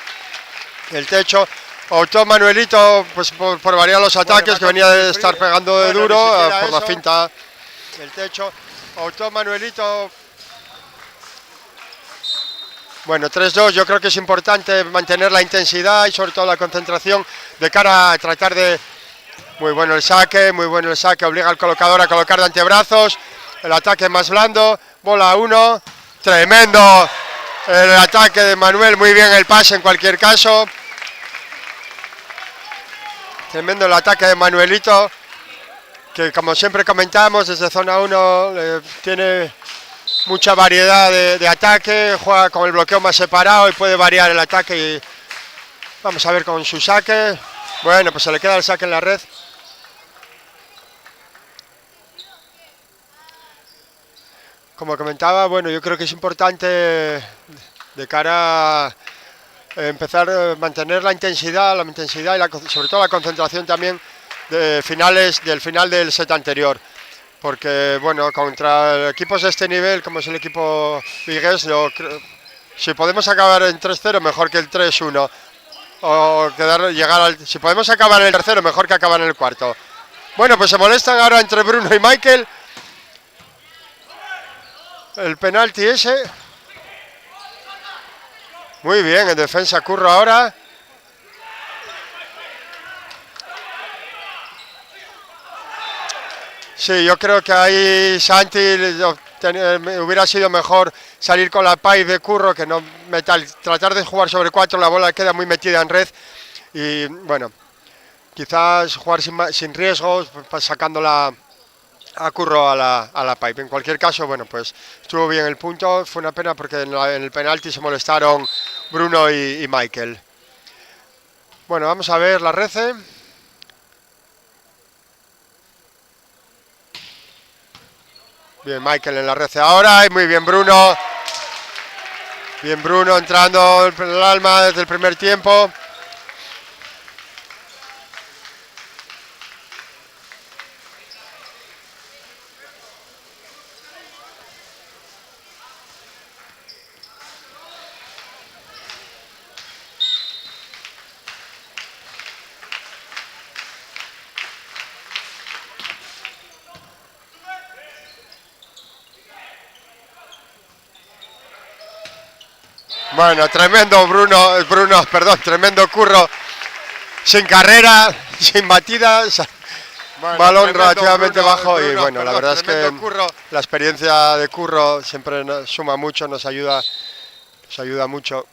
El techo. Optó Manuelito pues por variar los ataques, que venía de estar pegando de duro por la finta. El techo. Optó Manuelito. Bueno, 3-2, yo creo que es importante mantener la intensidad y sobre todo la concentración de cara a tratar de... Muy bueno el saque, obliga al colocador a colocar de antebrazos, el ataque más blando, bola 1, tremendo el ataque de Manuel, muy bien el pase en cualquier caso. Tremendo el ataque de Manuelito, que como siempre comentamos, desde zona 1 tiene mucha variedad de ataque, juega con el bloqueo más separado y puede variar el ataque. Y vamos a ver con su saque. Bueno, pues se le queda el saque en la red. Como comentaba, bueno, yo creo que es importante de cara a empezar a mantener la intensidad y sobre todo la concentración también del final del set anterior. Porque, bueno, contra equipos de este nivel, como es el equipo vigués, si podemos acabar en 3-0, mejor que el 3-1. Si podemos acabar en el tercero, mejor que acabar en el cuarto. Bueno, pues se molestan ahora entre Bruno y Michael. El penalti ese. Muy bien, en defensa Curro ahora. Sí, yo creo que ahí Santi hubiera sido mejor salir con la pipe de Curro, que no tratar de jugar sobre 4, la bola queda muy metida en red y bueno, quizás jugar sin riesgos, sacando la a Curro a la pipe. En cualquier caso, bueno, pues estuvo bien el punto. Fue una pena porque en el penalti se molestaron Bruno y Michael. Bueno, vamos a ver la rece. Bien, Michael en la rece ahora. Y muy bien, Bruno. Bien, Bruno entrando en el alma desde el primer tiempo. Bueno, tremendo tremendo Curro, sin carrera, sin batidas, bueno, balón relativamente bajo y bueno, la verdad es que la experiencia de Curro siempre nos suma mucho, nos ayuda mucho.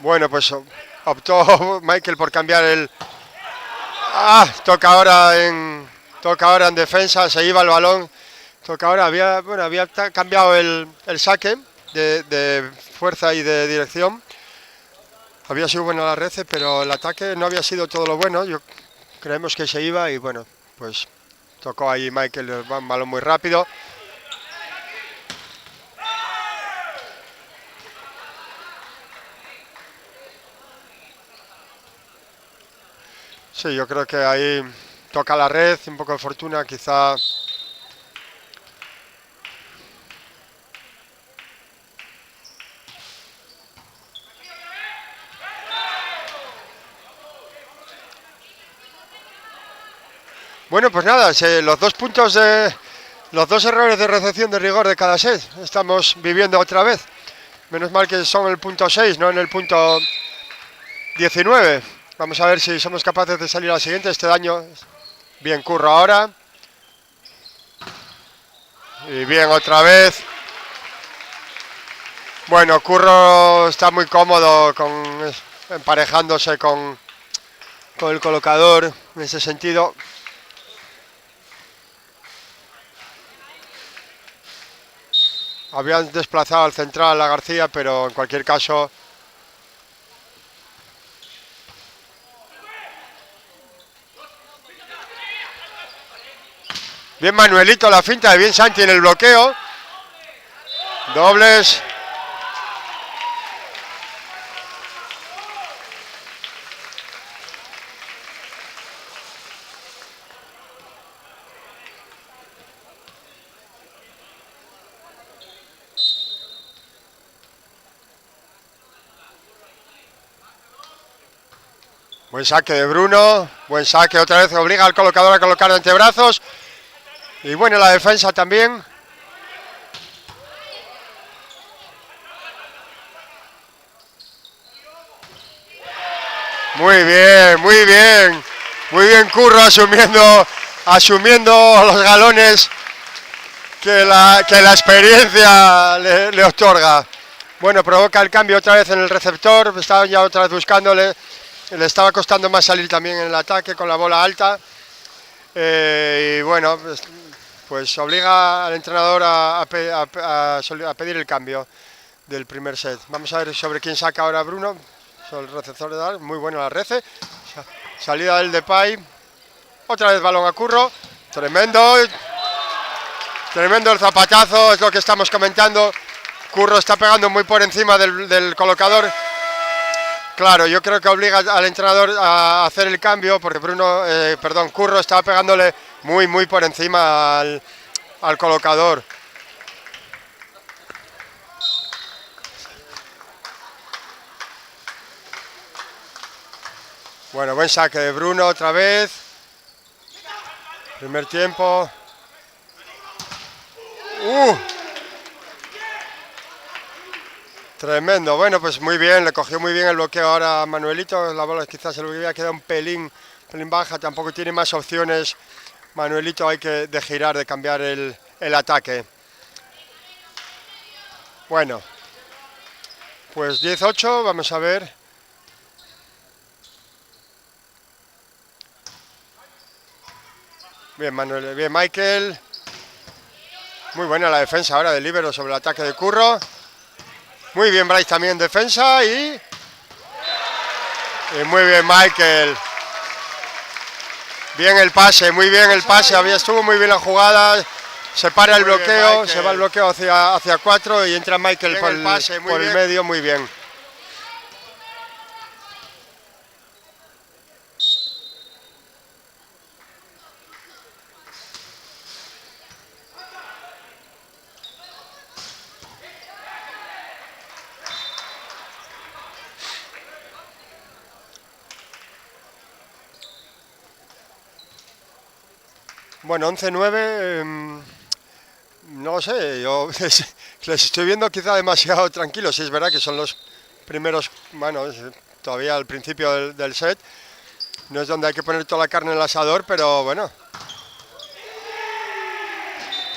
Bueno, pues optó Michael por cambiar el... toca ahora en defensa, se iba el balón. Toca ahora, había cambiado el saque de fuerza y de dirección. Había sido buena la rece, pero el ataque no había sido todo lo bueno. Creemos que se iba y bueno, pues tocó ahí Michael un balón muy rápido. Sí, yo creo que ahí toca la red, un poco de fortuna, quizá. Bueno, pues nada, los 2 puntos los 2 errores de recepción de rigor de cada set estamos viviendo otra vez. Menos mal que son el punto 6, no en el punto 19. Vamos a ver si somos capaces de salir al siguiente. Este daño, bien Curro ahora. Y bien otra vez. Bueno, Curro está muy cómodo emparejándose con el colocador en ese sentido. Habían desplazado al central a García, pero en cualquier caso... Bien Manuelito la finta, bien Santi en el bloqueo. Dobles. Buen saque de Bruno, buen saque, otra vez obliga al colocador a colocar de antebrazos. Y bueno, la defensa también. Muy bien, muy bien. Muy bien Curro asumiendo los galones que la experiencia le otorga. Bueno, provoca el cambio otra vez en el receptor, estaba ya otra vez buscándole. Le estaba costando más salir también en el ataque con la bola alta. Y bueno, pues obliga al entrenador a pedir el cambio del primer set. Vamos a ver sobre quién saca ahora Bruno. Sobre el receptor de Dar, muy bueno la rece. Salida del Depay. Otra vez balón a Curro. Tremendo. Tremendo el zapatazo, es lo que estamos comentando. Curro está pegando muy por encima del colocador. Claro, yo creo que obliga al entrenador a hacer el cambio porque Curro estaba pegándole muy por encima al colocador. Bueno, buen saque de Bruno otra vez. Primer tiempo. Tremendo, bueno, pues muy bien, le cogió muy bien el bloqueo ahora a Manuelito. La bola quizás se le hubiera quedado un pelín baja, tampoco tiene más opciones. Manuelito hay que girar, de cambiar el ataque. Bueno, pues 10-8, vamos a ver. Bien Manuel, bien Michael. Muy buena la defensa ahora del líbero sobre el ataque de Curro. Muy bien Bryce también en defensa y muy bien Michael. Bien el pase, muy bien el pase, estuvo muy bien la jugada. Se para el bloqueo, se va el bloqueo hacia 4 y entra Michael por el medio, muy bien. Bueno, 11-9, no lo sé, yo les estoy viendo quizá demasiado tranquilos. Sí, es verdad que son los primeros, bueno, todavía al principio del set. No es donde hay que poner toda la carne en el asador, pero bueno.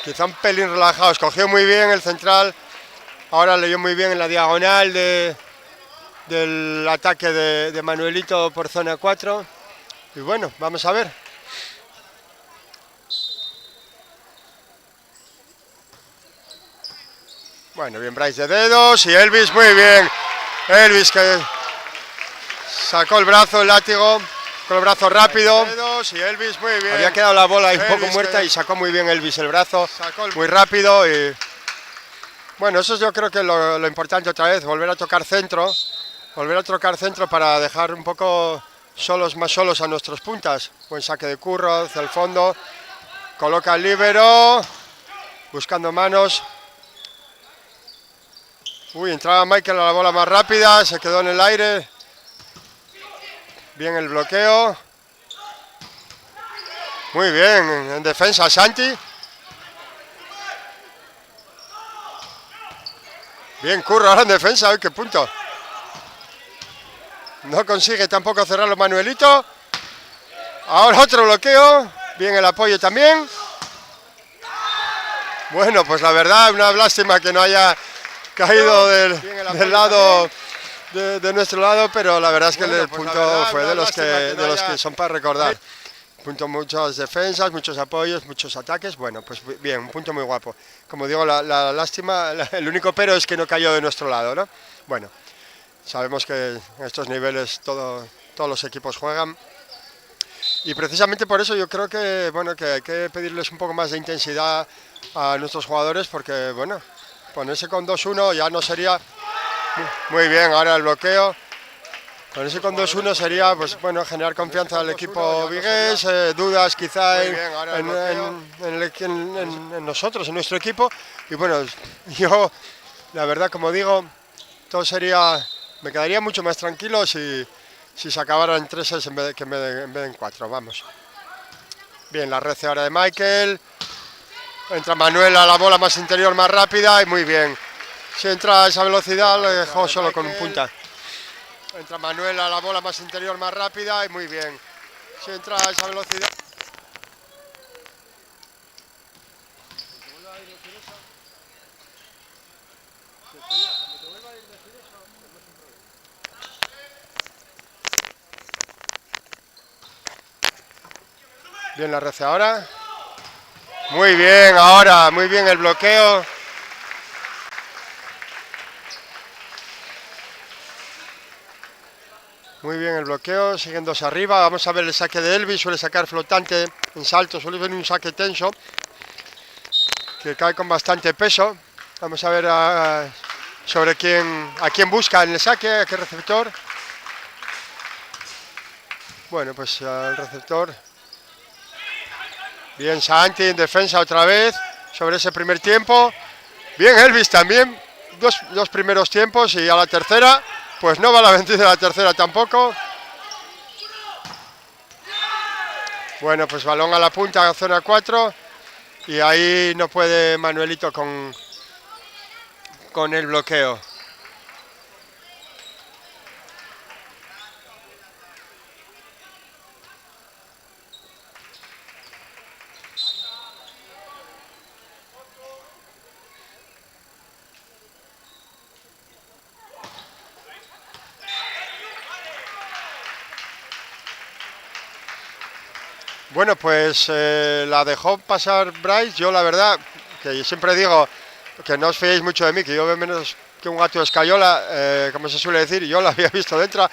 Quizá un pelín relajados. Cogió muy bien el central. Ahora leyó muy bien en la diagonal del ataque de Manuelito por zona 4. Y bueno, vamos a ver. Bueno, bien Bryce de dedos y Elvis muy bien. Elvis que sacó el brazo, el látigo, con el brazo rápido. Y Elvis muy bien. Había quedado la bola ahí un poco muerta y sacó muy bien Elvis el brazo, muy rápido. Y bueno, eso yo creo que es lo importante otra vez, volver a tocar centro para dejar un poco más solos a nuestros puntas. Buen saque de Curro hacia el fondo, coloca el líbero, buscando manos. Uy, entraba Michael a la bola más rápida, se quedó en el aire. Bien el bloqueo. Muy bien, en defensa Santi. Bien Curro ahora en defensa, qué punto. No consigue tampoco cerrarlo Manuelito. Ahora otro bloqueo. Bien el apoyo también. Bueno, pues la verdad, una lástima que no haya caído del lado de nuestro lado, pero la verdad es que el punto fue de los que son para recordar. Punto, muchas defensas, muchos apoyos, muchos ataques. Bueno, pues bien, un punto muy guapo. Como digo, la lástima, el único pero es que no cayó de nuestro lado, ¿no? Bueno, sabemos que en estos niveles todos los equipos juegan. Y precisamente por eso yo creo que, bueno, que hay que pedirles un poco más de intensidad a nuestros jugadores, porque, bueno, ponerse con 2-1 ya no sería... Muy bien, ahora el bloqueo. Ponerse con 2-1 sería, pues bueno, generar confianza al equipo vigués, dudas quizá en nosotros, en nuestro equipo. Y bueno, yo, la verdad, como digo, todo sería... Me quedaría mucho más tranquilo si se acabara en 3 en vez de en 4, vamos. Bien, la red ahora de Michael. Entra Manuel a la bola más interior, más rápida y muy bien. Si entra a esa velocidad, lo dejó solo con un punta. Entra Manuel a la bola más interior, más rápida y muy bien. Si entra a esa velocidad... Bien la red ahora. Muy bien ahora, muy bien el bloqueo. Muy bien el bloqueo, siguen 2 arriba. Vamos a ver el saque de Elvis, suele sacar flotante en salto, suele venir un saque tenso, que cae con bastante peso. Vamos a ver a quién busca en el saque, a qué receptor. Bueno, pues al receptor. Bien Santi en defensa otra vez, sobre ese primer tiempo. Bien Elvis también, dos primeros tiempos y a la tercera, pues no va la vencida a la tercera tampoco. Bueno, pues balón a la punta, zona 4. Y ahí no puede Manuelito con el bloqueo. Bueno, pues la dejó pasar Bryce. Yo la verdad, que siempre digo que no os fiéis mucho de mí, que yo veo menos que un gato de escayola, como se suele decir, yo la había visto dentro.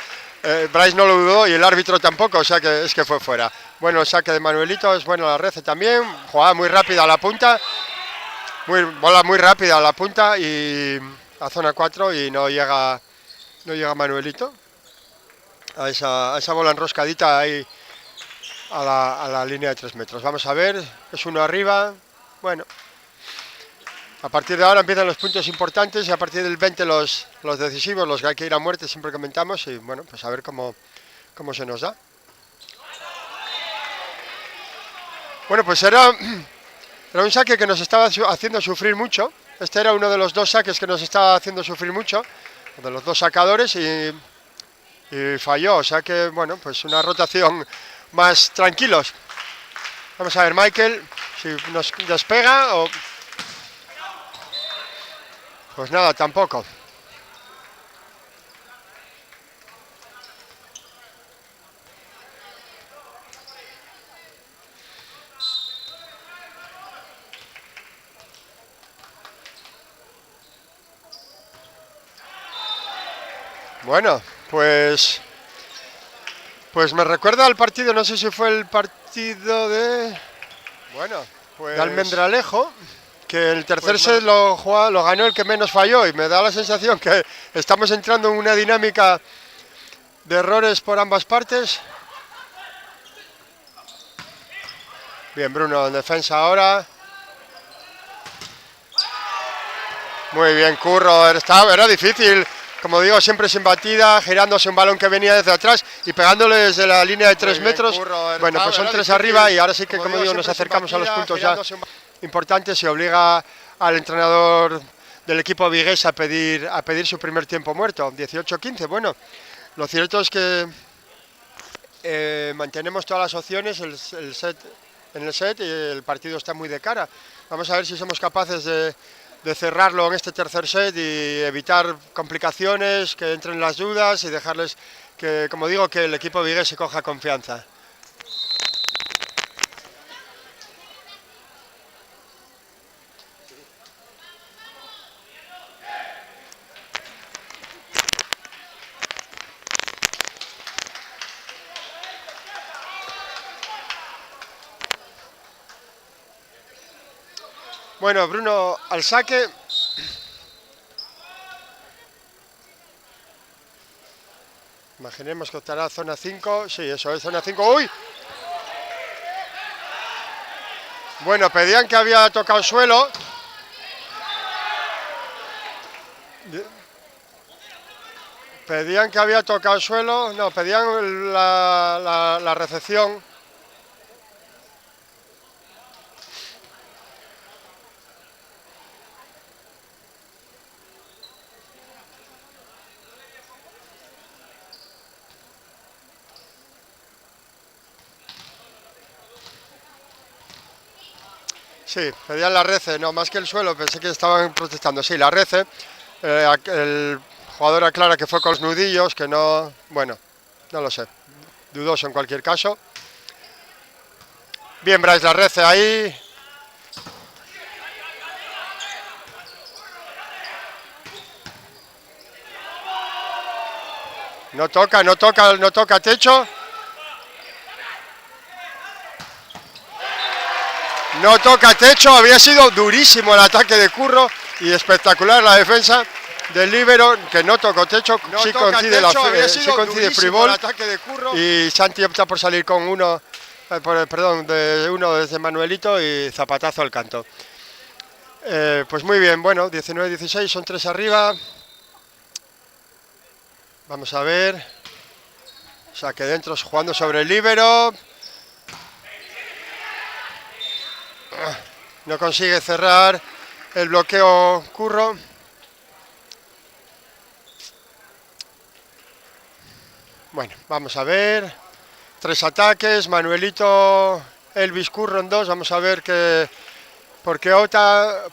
Bryce no lo dudó y el árbitro tampoco, o sea que es que fue fuera. Bueno, el saque de Manuelito, es bueno la Rece también, jugada muy rápida a la punta, bola muy rápida a la punta y a zona 4 y no llega Manuelito a esa bola enroscadita ahí a la línea de 3 metros. Vamos a ver, es uno arriba, bueno. A partir de ahora empiezan los puntos importantes y a partir del 20 los decisivos, los que hay que ir a muerte, siempre comentamos, y bueno, pues a ver cómo se nos da. Bueno, pues era un saque que nos estaba haciendo sufrir mucho. Este era uno de los dos saques que nos estaba haciendo sufrir mucho, de los dos sacadores, y falló. O sea que, bueno, pues una rotación más tranquilos. Vamos a ver, Michael, si nos despega o... Pues nada, tampoco. Bueno, pues me recuerda al partido, no sé si fue el partido de... Bueno, pues... de Almendralejo, que el tercer set lo ganó el que menos falló y me da la sensación que estamos entrando en una dinámica de errores por ambas partes. Bien, Bruno en defensa ahora. Muy bien, Curro, era difícil, como digo, siempre sin batida, girándose un balón que venía desde atrás y pegándole desde la línea de 3 metros. Curro, bueno, pues son 3 arriba y ahora sí que, como digo, nos acercamos a los puntos ya importantes y obliga al entrenador del equipo vigués a pedir su primer tiempo muerto, 18-15. Bueno, lo cierto es que mantenemos todas las opciones en el set y el partido está muy de cara. Vamos a ver si somos capaces de cerrarlo en este tercer set y evitar complicaciones, que entren las dudas y dejarles que, como digo, que el equipo vigués se coja confianza. Bueno, Bruno al saque. Imaginemos que optará zona 5. Sí, eso es zona 5. ¡Uy! Bueno, pedían que había tocado suelo. Pedían que había tocado suelo. No, pedían la recepción. Sí, pedían la rece, no, más que el suelo, pensé que estaban protestando. Sí, la rece, el jugador aclara que fue con los nudillos, que no, bueno, no lo sé, dudoso en cualquier caso. Bien, Bryce, la rece ahí. No toca techo. No toca techo, había sido durísimo el ataque de Curro y espectacular la defensa del líbero, que no tocó techo, no sí coincide, sí coincide free ball, y Santi opta por salir con uno, de uno desde Manuelito y zapatazo al canto. Pues muy bien, bueno, 19-16, son 3 arriba. Vamos a ver. Saque dentro jugando sobre el líbero. No consigue cerrar el bloqueo Curro. Bueno, vamos a ver. 3 ataques, Manuelito, Elvis, Curro en 2. Vamos a ver por qué opta.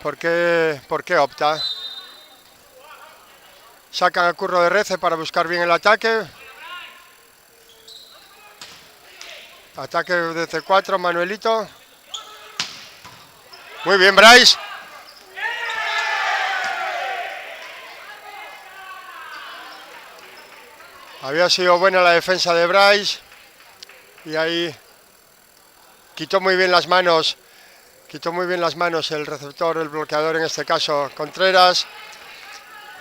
Sacan a Curro de rece para buscar bien el ataque. Ataque de C4, Manuelito. Muy bien, Bryce. Había sido buena la defensa de Bryce. Y ahí quitó muy bien las manos. Quitó muy bien las manos el receptor, el bloqueador, en este caso Contreras,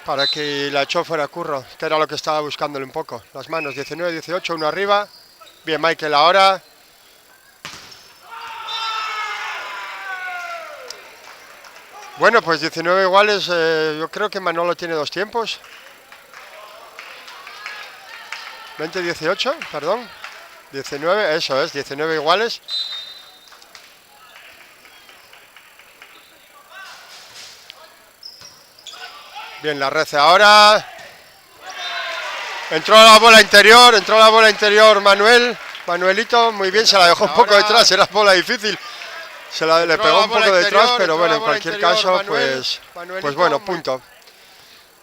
para que la echó fuera Curro, que era lo que estaba buscándole un poco. Las manos, 19-18, uno arriba. Bien, Michael ahora. Bueno, pues 19 iguales, yo creo que Manolo tiene dos tiempos. 20-18, perdón. 19, eso es, 19 iguales. Bien, la Rece ahora. Entró la bola interior Manuelito, muy bien, se la dejó un poco detrás, era bola difícil. Le pegó un poco detrás, pero bueno, en cualquier caso, pues bueno, punto.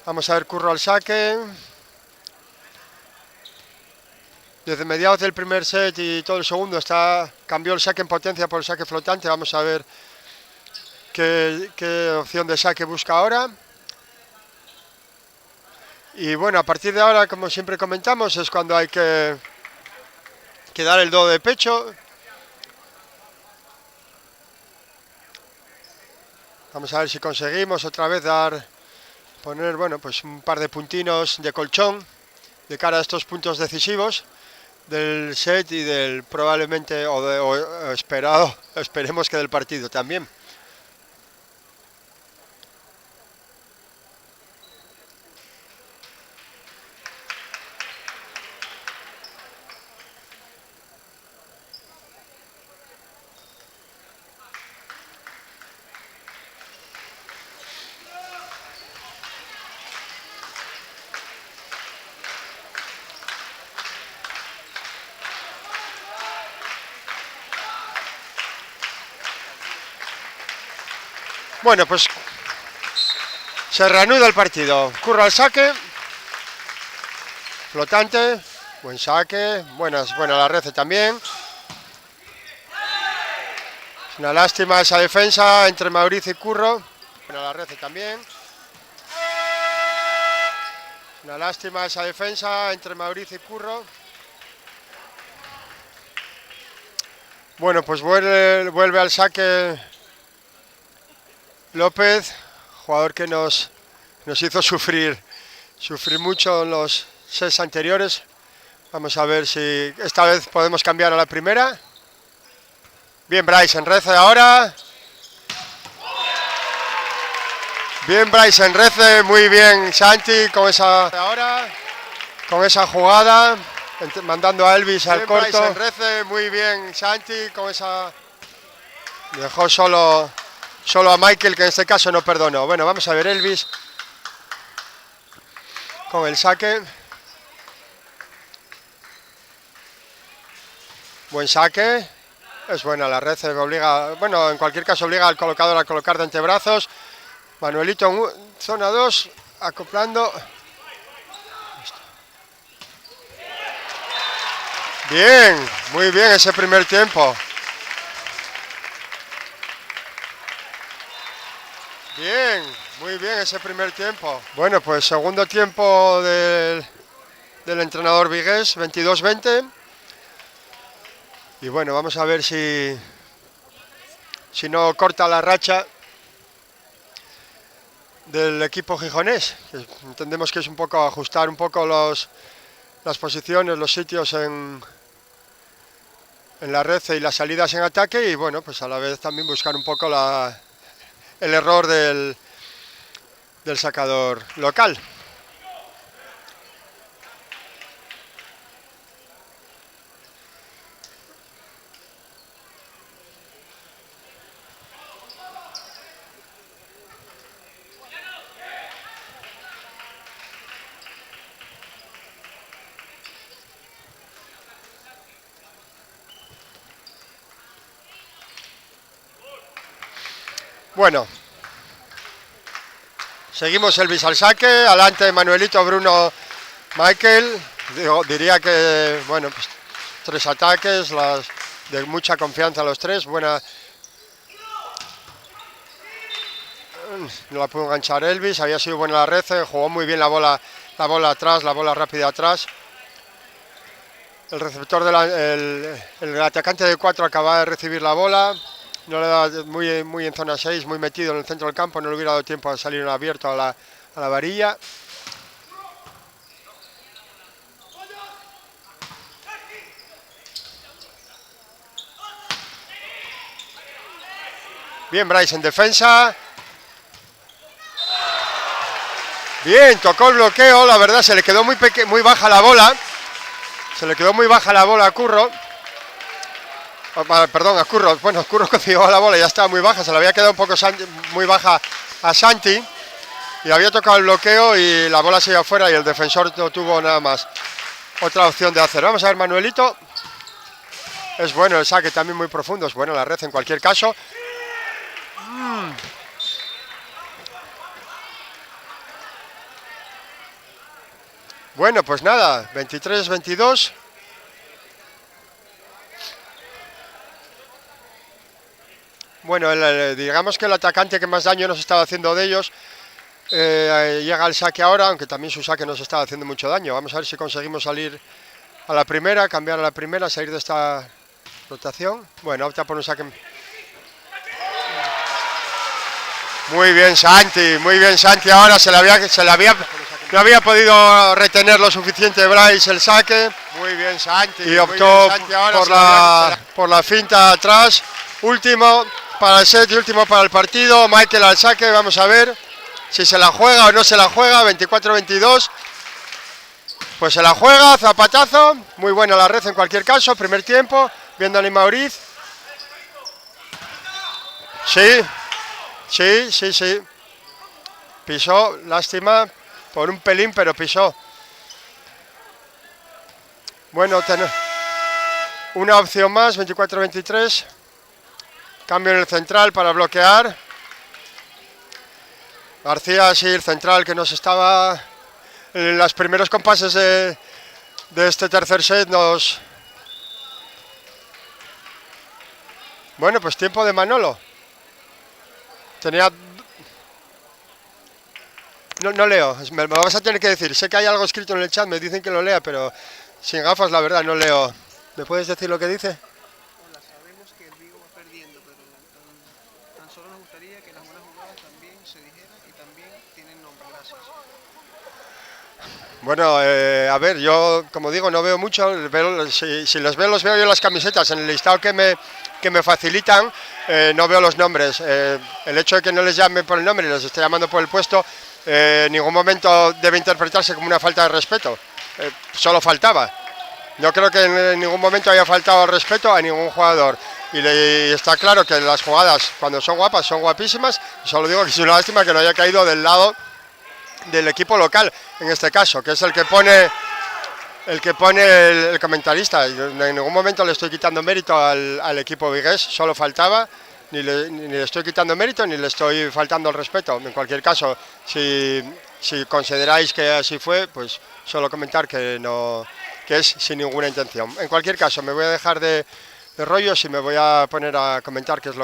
Vamos a ver Curro al saque. Desde mediados del primer set y todo el segundo cambió el saque en potencia por el saque flotante. Vamos a ver qué opción de saque busca ahora. Y bueno, a partir de ahora, como siempre comentamos, es cuando hay que dar el do de pecho. Vamos a ver si conseguimos otra vez poner, bueno, pues un par de puntinos de colchón de cara a estos puntos decisivos del set y del probablemente esperemos que del partido también. Bueno, pues se reanuda el partido. Curro al saque. Flotante. Buen saque. Buena la Rece también. Es una lástima esa defensa entre Mauricio y Curro. Buena la Rece también. Una lástima esa defensa entre Mauricio y Curro. Bueno, pues vuelve al saque López, jugador que nos hizo sufrir mucho en los sets anteriores. Vamos a ver si esta vez podemos cambiar a la primera. Bien, Bryce en Rece ahora. Bien, Bryce en Rece, muy bien Santi con esa jugada, mandando a Elvis al corto. Bryce en Rece, muy bien Santi con esa. Dejó solo a Michael, que en este caso no perdonó. Bueno, vamos a ver Elvis con el saque. Buen saque. Es buena la red, obliga, bueno, en cualquier caso obliga al colocador a colocar de antebrazos. Manuelito en zona 2, acoplando. Bien, muy bien ese primer tiempo. Bien, muy bien ese primer tiempo. Bueno, pues segundo tiempo del entrenador vigués, 22-20. Y bueno, vamos a ver si no corta la racha del equipo gijonés. Entendemos que es un poco ajustar un poco las posiciones, los sitios en la red y las salidas en ataque, y bueno, pues a la vez también buscar un poco el error del sacador local. Bueno, seguimos Elvis al saque, adelante Manuelito, Bruno, Michael. Diría que, bueno, pues 3 ataques, de mucha confianza los tres. Buena. No la pudo enganchar Elvis, había sido buena la red, jugó muy bien la bola atrás, la bola rápida atrás. El receptor, el atacante de 4 acababa de recibir la bola, no le daba muy en zona 6, muy metido en el centro del campo, no le hubiera dado tiempo a salir en abierto a la varilla. Bien Bryce en defensa. Bien, tocó el bloqueo, la verdad se le quedó muy baja la bola. Se le quedó muy baja la bola a Curro. Perdón, a Curro. Bueno, Curro consiguió la bola, ya estaba muy baja. Se le había quedado un poco muy baja a Santi. Y había tocado el bloqueo y la bola se iba afuera y el defensor no tuvo nada más otra opción de hacer. Vamos a ver Manuelito. Es bueno el saque, también muy profundo. Es bueno la red en cualquier caso. Bueno, pues nada, 23-22. Bueno, digamos que el atacante que más daño nos estaba haciendo de ellos llega al saque ahora, aunque también su saque nos estaba haciendo mucho daño. Vamos a ver si conseguimos salir a la primera, cambiar a la primera, salir de esta rotación. Bueno, opta por un saque. Muy bien Santi ahora no había podido retener lo suficiente Bryce el saque. Muy bien Santi. Y optó por la finta atrás. Último para el set y último para el partido. Michael al saque, vamos a ver si se la juega o no se la juega. 24-22. Pues se la juega, zapatazo. Muy buena la red en cualquier caso. Primer tiempo, bien Dani Mauriz. Sí. Pisó, lástima, por un pelín, pero pisó. Bueno, una opción más, 24-23. Cambio en el central para bloquear. García, sí, el central que nos estaba en los primeros compases de este tercer set nos... Bueno, pues tiempo de Manolo. Tenía... No leo, me lo vas a tener que decir. Sé que hay algo escrito en el chat, me dicen que lo lea, pero sin gafas la verdad no leo. ¿Me puedes decir lo que dice? Hola, sabemos que el Vigo va perdiendo, pero tan solo nos gustaría que las buenas jugadas también se dijeran y también tienen nombre. Gracias. Bueno, a ver, yo como digo no veo mucho, si los veo yo en las camisetas, en el listado que me facilitan, no veo los nombres. El hecho de que no les llame por el nombre y los esté llamando por el puesto, en ningún momento debe interpretarse como una falta de respeto. Solo faltaba. No creo que en ningún momento haya faltado el respeto a ningún jugador. Y está claro que las jugadas, cuando son guapas, son guapísimas. Solo digo que es una lástima que no haya caído del lado del equipo local, en este caso, que es el que pone el comentarista. En ningún momento le estoy quitando mérito al equipo vigués, solo faltaba. Ni le estoy quitando mérito ni le estoy faltando el respeto. En cualquier caso, si consideráis que así fue, pues solo comentar que es sin ninguna intención. En cualquier caso, me voy a dejar de rollos y me voy a poner a comentar qué es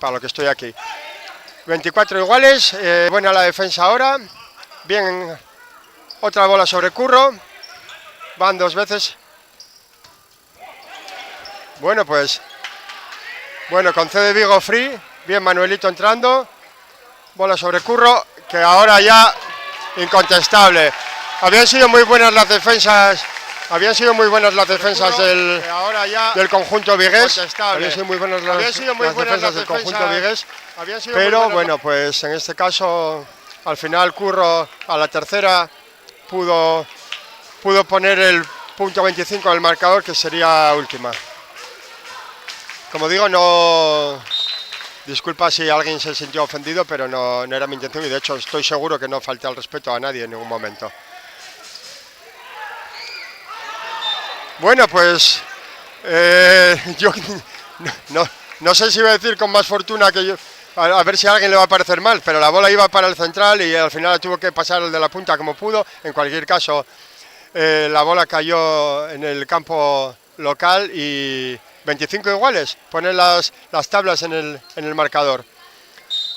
para lo que estoy aquí. 24 iguales, buena la defensa ahora. Bien, otra bola sobre Curro. Van dos veces. Bueno, pues... Bueno, con C de Vigo free, bien Manuelito entrando, bola sobre Curro, que ahora ya incontestable. Habían sido muy buenas las defensas del conjunto vigués. Habían sido muy buenas las defensas del conjunto vigués. Pero bueno, pues en este caso, al final Curro a la tercera pudo poner el punto 25 del marcador, que sería última. Como digo, no... Disculpa si alguien se sintió ofendido, pero no era mi intención y de hecho estoy seguro que no falté al respeto a nadie en ningún momento. Bueno, pues... yo no sé si voy a decir con más fortuna que yo... A ver si a alguien le va a parecer mal, pero la bola iba para el central y al final tuvo que pasar el de la punta como pudo. En cualquier caso, la bola cayó en el campo local y 25 iguales. Ponen las tablas en el marcador.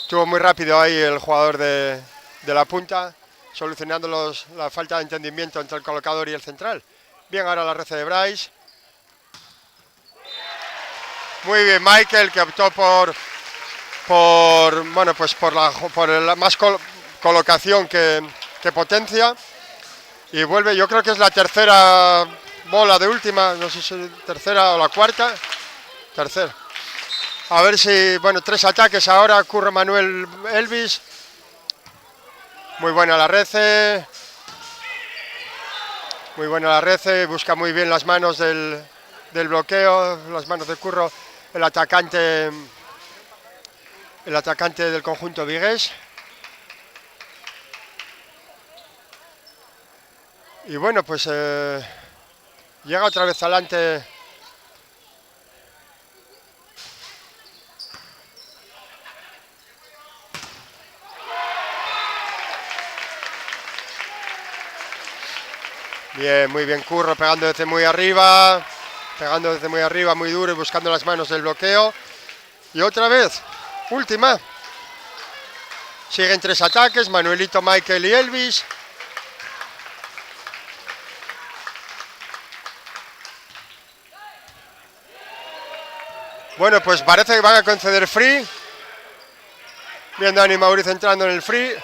Estuvo muy rápido ahí el jugador de la punta, solucionando la falta de entendimiento entre el colocador y el central. Bien, ahora la rece de Bryce. Muy bien Michael, que optó por la más colocación que potencia. Y vuelve, yo creo que es la tercera bola de última, no sé si tercera o la cuarta. Tercera. A ver si, bueno, 3 ataques ahora, Curro Manuel Elvis. Muy buena la rece. Muy buena la rece, busca muy bien las manos del bloqueo, las manos de Curro, el atacante del conjunto vigués. Y bueno, pues llega otra vez adelante bien, muy bien Curro, pegando desde muy arriba, muy duro y buscando las manos del bloqueo. Y otra vez, última. Siguen 3 ataques, Manuelito, Michael y Elvis. Bueno, pues parece que van a conceder free. Bien Dani Mauriz entrando en el free.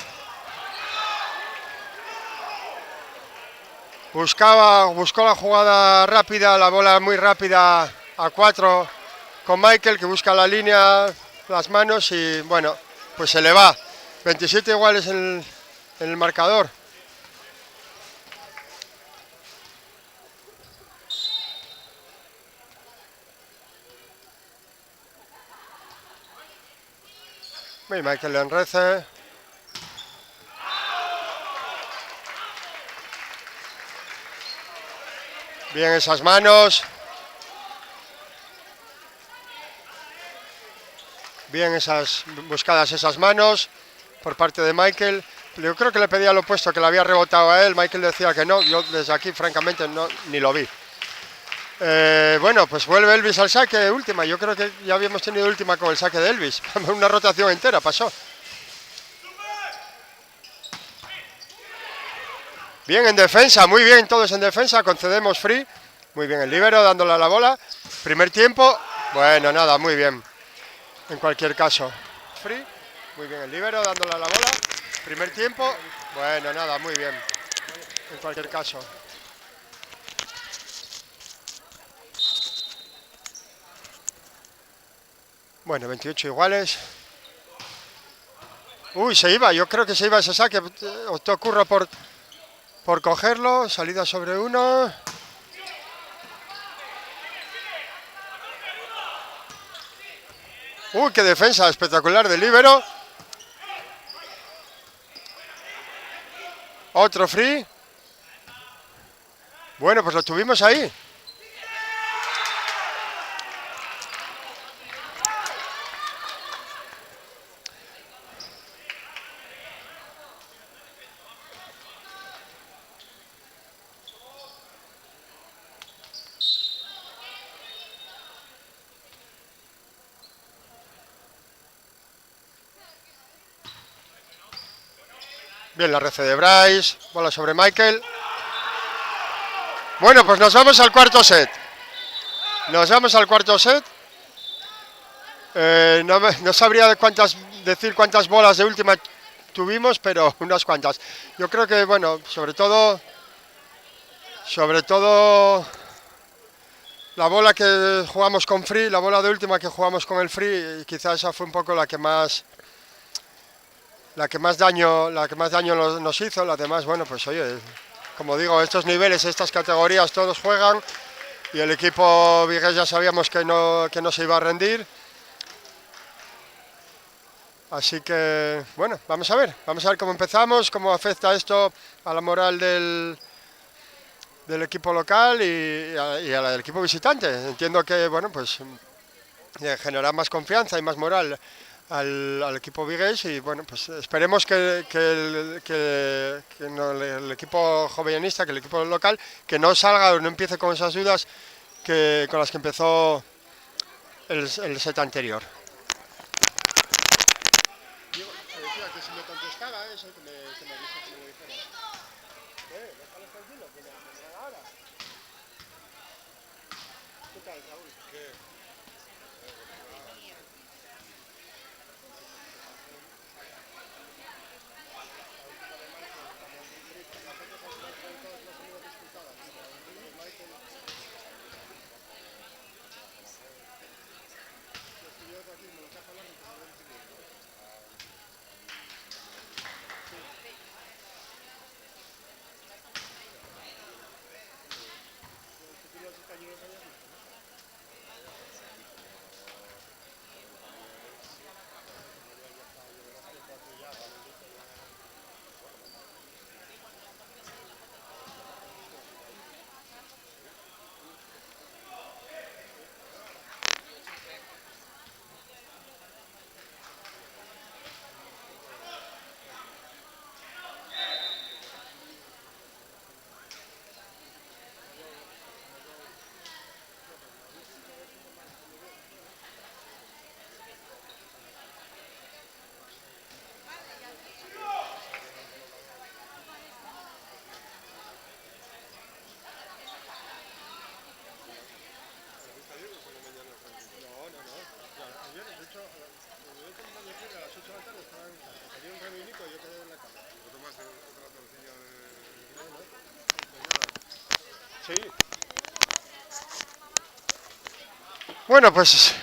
Buscó la jugada rápida, la bola muy rápida a 4 con Michael, que busca la línea, las manos y bueno, pues se le va. 27 iguales en el marcador. Muy Michael le enrece. Bien esas manos. Bien buscadas esas manos por parte de Michael. Yo creo que le pedía lo opuesto, que le había rebotado a él. Michael decía que no. Yo desde aquí, francamente, ni lo vi. Bueno, pues vuelve Elvis al saque, última. Yo creo que ya habíamos tenido última con el saque de Elvis. Una rotación entera pasó. Bien en defensa, muy bien todos en defensa. Concedemos free. Muy bien el líbero dándole a la bola. Primer tiempo. Bueno, nada, muy bien. En cualquier caso. Free. Muy bien el líbero dándole a la bola. Primer tiempo. Bueno, nada, muy bien. En cualquier caso. Bueno, 28 iguales. Uy, se iba, yo creo que se iba ese saque. Optó Curro por cogerlo. Salida sobre uno. Uy, qué defensa espectacular del líbero. Otro free. Bueno, pues lo tuvimos ahí. Bien la rece de Bryce, bola sobre Michael. Bueno, pues nos vamos al cuarto set. No sabría decir cuántas bolas de última tuvimos, pero unas cuantas. Yo creo que, bueno, sobre todo la bola que jugamos con free, la bola de última que jugamos con el free, quizás esa fue un poco la que más daño nos hizo. Las demás, bueno, pues oye, como digo, estos niveles, estas categorías, todos juegan y el equipo vigués ya sabíamos que no se iba a rendir. Así que, bueno, vamos a ver cómo empezamos, cómo afecta esto a la moral del equipo local y al equipo visitante. Entiendo que, bueno, pues generar más confianza y más moral al equipo vigués y bueno, pues esperemos que el equipo jovenista, que el equipo local, que no salga o no empiece con esas dudas con las que empezó el set anterior. Digo, te decía que si me contestaba eso, que me avisa, que me lo dijera. Déjalo tranquilo, que me ahora. ¿Qué tal, Raúl? ¿Qué? Sí. Bueno, pues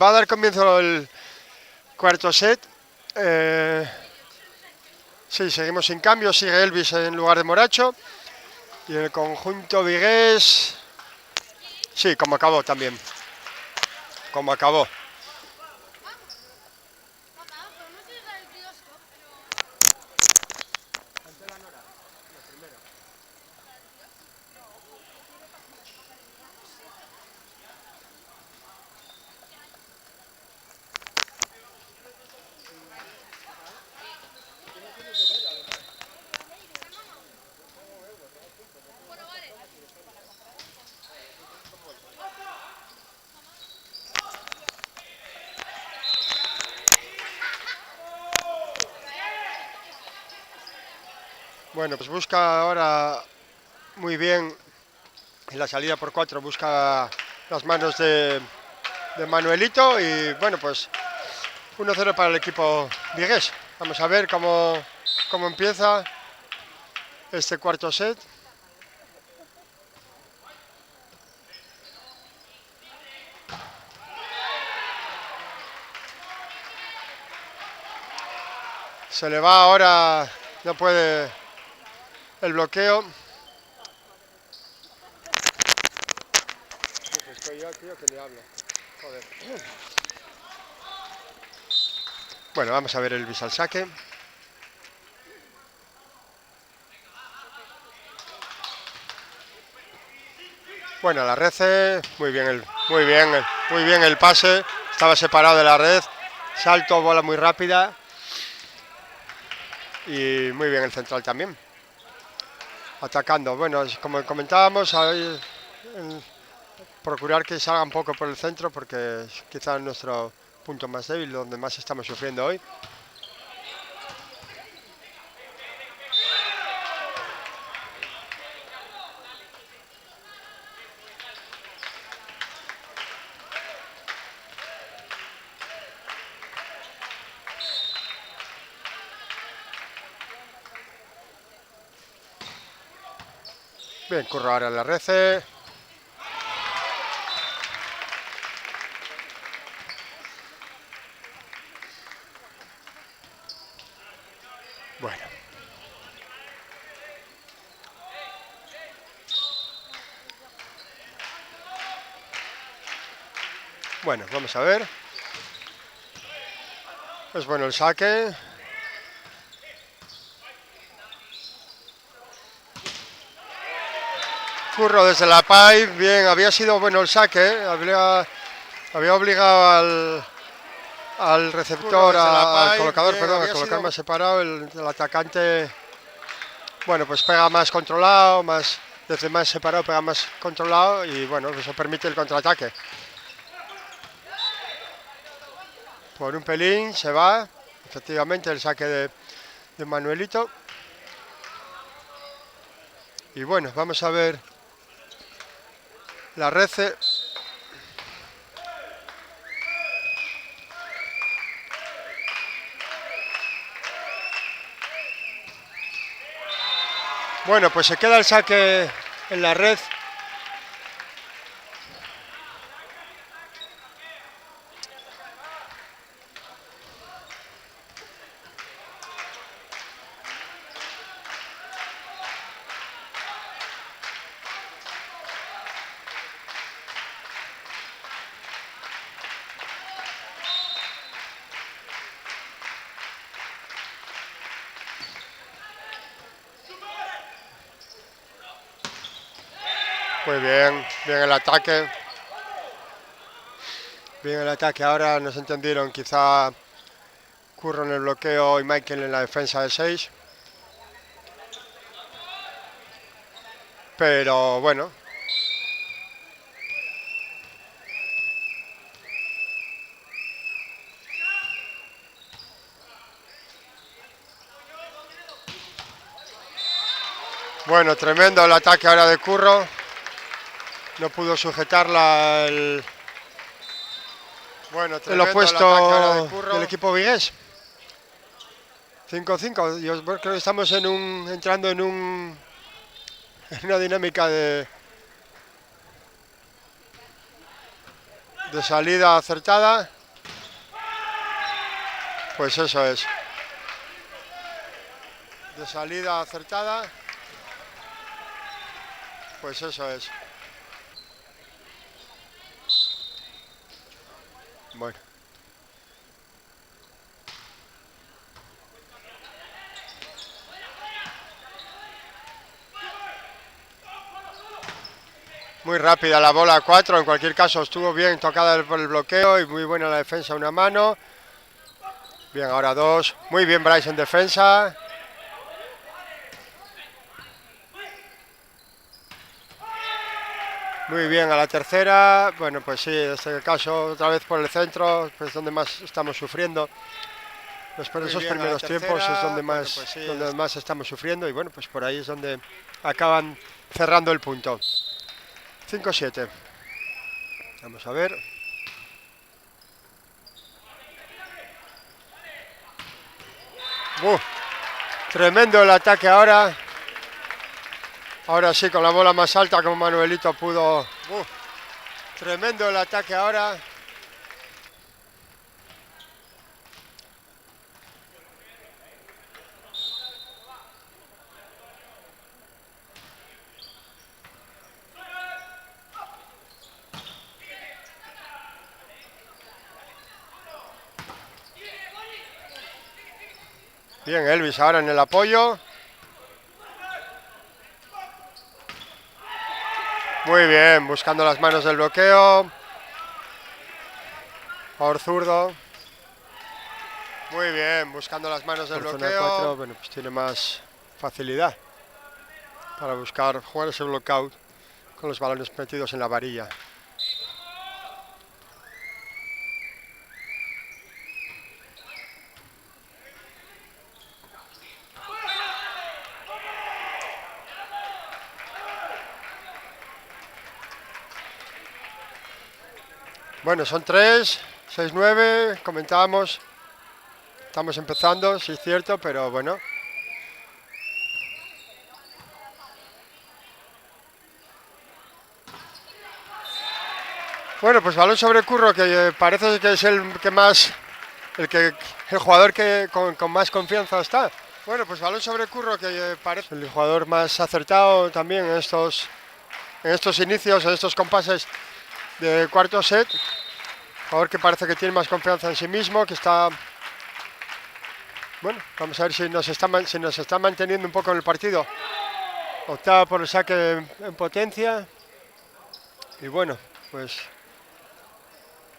va a dar comienzo el cuarto set. Sí, seguimos sin cambio, sigue Elvis en lugar de Moracho. Y el conjunto vigués, sí, como acabó también. Como acabó. Bueno, pues busca ahora muy bien en la salida por 4, busca las manos de Manuelito y bueno, pues 1-0 para el equipo vigués. Vamos a ver cómo empieza este cuarto set. Se le va ahora, no puede el bloqueo. Estoy yo, tío, que le hablo. Joder. Bueno, vamos a ver Elvis al saque. Bueno, la red, muy bien el pase. Estaba separado de la red. Salto, bola muy rápida. Y muy bien el central también. Atacando. Bueno, como comentábamos, procurar que salga un poco por el centro porque es quizás nuestro punto más débil, donde más estamos sufriendo hoy. Bien, curro ahora en la red. Bueno. Bueno, vamos a ver. Es bueno el saque. Curro desde la pipe. Bien, había sido bueno el saque. Había obligado al receptor, al colocador, bien, perdón, a colocar más separado. El atacante, bueno, pues pega más controlado, más desde más separado pega más controlado y bueno, eso permite el contraataque. Por un pelín se va, efectivamente el saque de Manuelito. Y bueno, vamos a ver la Rece. Bueno, pues se queda el saque en la red. Muy bien, bien el ataque. Bien el ataque, ahora nos entendieron quizá Curro en el bloqueo y Michael en la defensa de 6. Pero bueno. Bueno, tremendo el ataque ahora de Curro. No pudo sujetarla el opuesto del equipo vigués. 5-5. Yo creo que estamos entrando en una dinámica de salida acertada. Pues eso es. De salida acertada. Pues eso es. Bueno. Muy rápida la bola 4, en cualquier caso estuvo bien tocada por el bloqueo y muy buena la defensa, una mano. Bien, ahora 2. Muy bien Bryce en defensa. Muy bien a la tercera. Bueno, pues sí, en este caso otra vez por el centro, pues donde más estamos sufriendo. Esos primeros tiempos es donde más, bueno, pues sí, donde más estamos sufriendo y bueno, pues por ahí es donde acaban cerrando el punto. 5-7. Vamos a ver. Tremendo el ataque ahora. Ahora sí, con la bola más alta como Manuelito pudo. Tremendo el ataque ahora. Bien, Elvis ahora en el apoyo. Muy bien, buscando las manos del bloqueo. Por zurdo. Muy bien, buscando las manos del bloqueo. 4, bueno, pues tiene más facilidad para buscar jugar ese blockout con los balones metidos en la varilla. Bueno, son 3, 6-9, comentábamos. Estamos empezando, sí es cierto, pero bueno. Bueno, pues balón sobre Curro, que parece que es el jugador que con más confianza está. Bueno, pues balón sobre Curro, que parece el jugador más acertado también en estos inicios, en estos compases de cuarto set. Jugador que parece que tiene más confianza en sí mismo, que está... Bueno, vamos a ver si nos está manteniendo un poco en el partido. Optaba por el saque en potencia. Y bueno, pues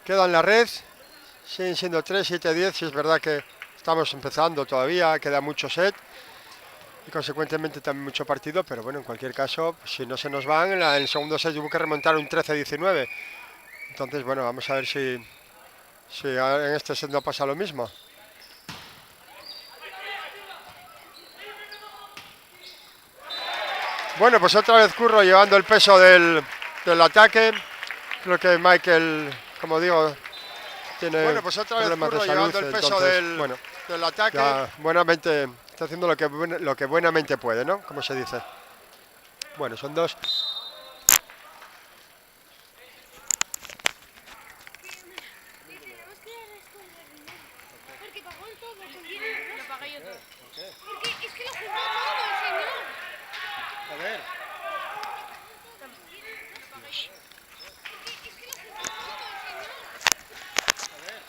queda en la red. Siguen siendo 3, 7, 10. Si es verdad que estamos empezando todavía, queda mucho set. y consecuentemente también mucho partido, pero bueno, en cualquier caso, pues, si no se nos van, en el segundo set hubo que remontar un 13-19. Entonces, bueno, vamos a ver si en este set no pasa lo mismo. Bueno, pues otra vez Curro llevando el peso del ataque. Creo que Michael, como digo, tiene Bueno, pues otra vez problemas de Curro salud, llevando el peso entonces, bueno, del ataque. ya buenamente está haciendo lo que buenamente puede, ¿no? Como se dice. Bueno, son dos. Porque pagó todo, lo pagué yo todo. Porque es que lo jugó todo, señor. A ver.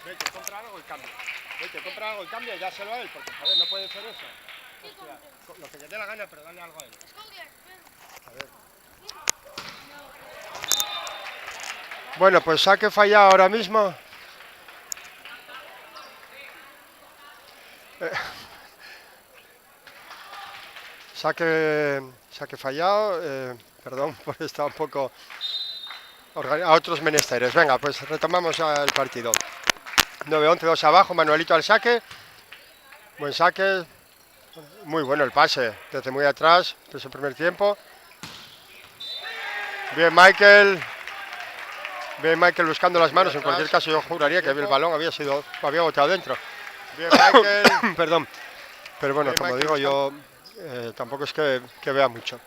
Vete, compra algo y cambia. Vete, compra algo y cambia y dáselo a él, porque joder, no puede ser eso. Hostia, lo que te dé la gana, pero dale algo a él. A ver. Bueno, pues saque fallado ahora mismo. Saque fallado. Perdón por estar un poco a otros menesteres. Venga, pues retomamos el partido. 9-11, 2 abajo, Manuelito al saque. Buen saque. Muy bueno el pase, desde muy atrás, desde el primer tiempo. Bien Michael. Bien Michael buscando las manos. En cualquier caso yo juraría que el balón había botado dentro. Bien, Michael. Perdón. Pero bueno, Bien, como Michael, digo yo, tampoco es que vea mucho.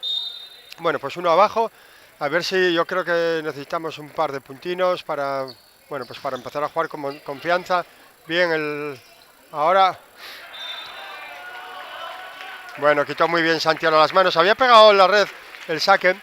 Bueno, pues uno abajo. A ver si yo creo que necesitamos un par de puntinos para, bueno, pues para empezar a jugar con confianza. Bien ahora. Bueno, quitó muy bien Santiago las manos. Había pegado en la red el saque.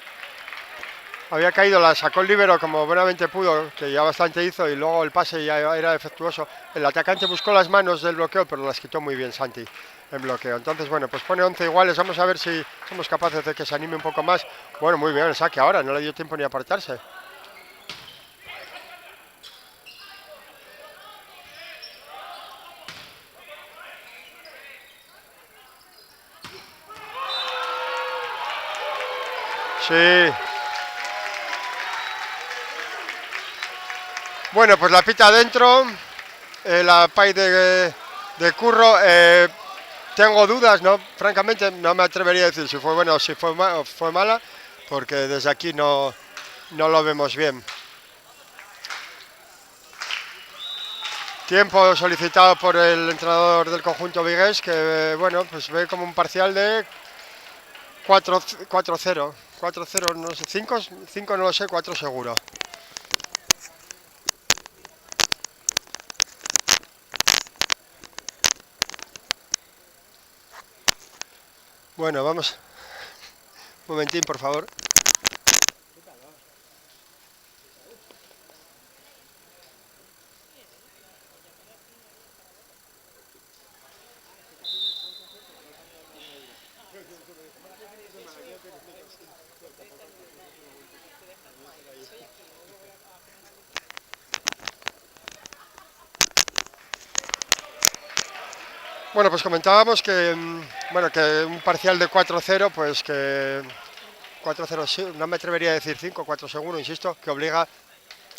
Había caído, la sacó el líbero como buenamente pudo, que ya bastante hizo, y luego el pase ya era defectuoso. El atacante buscó las manos del bloqueo, pero las quitó muy bien Santi en bloqueo. Entonces, bueno, pues pone 11 iguales. Vamos a ver si somos capaces de que se anime un poco más. Bueno, muy bien el saque ahora, no le dio tiempo ni a apartarse. Sí. Bueno, pues la pita adentro, la pay de Curro. Tengo dudas, ¿no? Francamente no me atrevería a decir si fue buena o si fue mala, porque desde aquí no lo vemos bien. Tiempo solicitado por el entrenador del conjunto vigués, que bueno, pues ve como un parcial de 4-0. 4-0, no sé, 5 no lo sé, 4 seguro. Bueno, vamos. Un momentín, por favor. Bueno, pues comentábamos que, bueno, que un parcial de 4-0, pues que 4-0 sí, no me atrevería a decir 5, 4 seguro, insisto, que obliga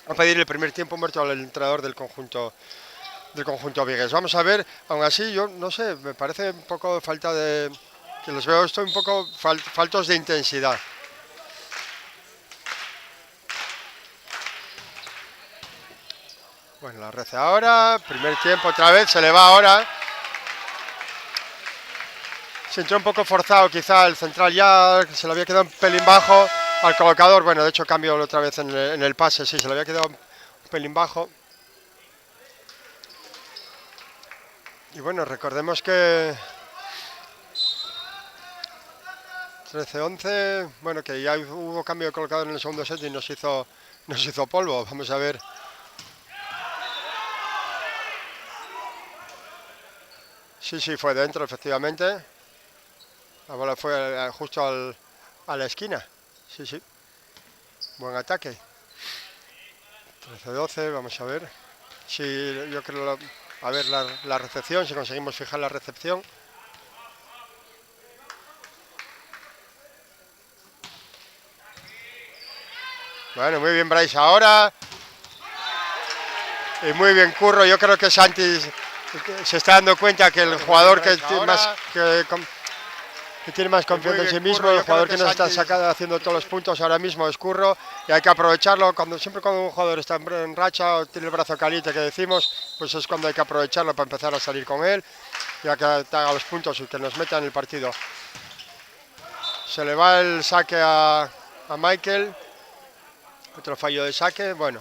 a pedir el primer tiempo muerto al entrenador del conjunto vigués. Vamos a ver, aún así yo no sé, me parece un poco falta de, que los veo estoy un poco faltos de intensidad. Bueno, la rece ahora, primer tiempo otra vez, se le va ahora. Se entró un poco forzado quizá el central ya, se le había quedado un pelín bajo al colocador. Bueno, de hecho cambio otra vez en el pase, sí, se le había quedado un pelín bajo. Y bueno, recordemos que 13-11, bueno, que ya hubo cambio de colocador en el segundo set y nos hizo polvo. Vamos a ver. Sí, fue dentro, efectivamente. La bola fue justo a la esquina. Sí. Buen ataque. 13-12, vamos a ver. Sí, yo creo, a ver la recepción, si conseguimos fijar la recepción. Bueno, muy bien Bryce ahora. Y muy bien Curro. Yo creo que Santi se está dando cuenta que el jugador que tiene más confianza en sí mismo, el jugador que nos está haciendo todos los puntos ahora mismo es Curro, y hay que aprovecharlo. Siempre cuando un jugador está en racha o tiene el brazo caliente, que decimos, pues es cuando hay que aprovecharlo para empezar a salir con él, ya que haga los puntos y que nos meta en el partido. Se le va el saque a Michael, otro fallo de saque, bueno.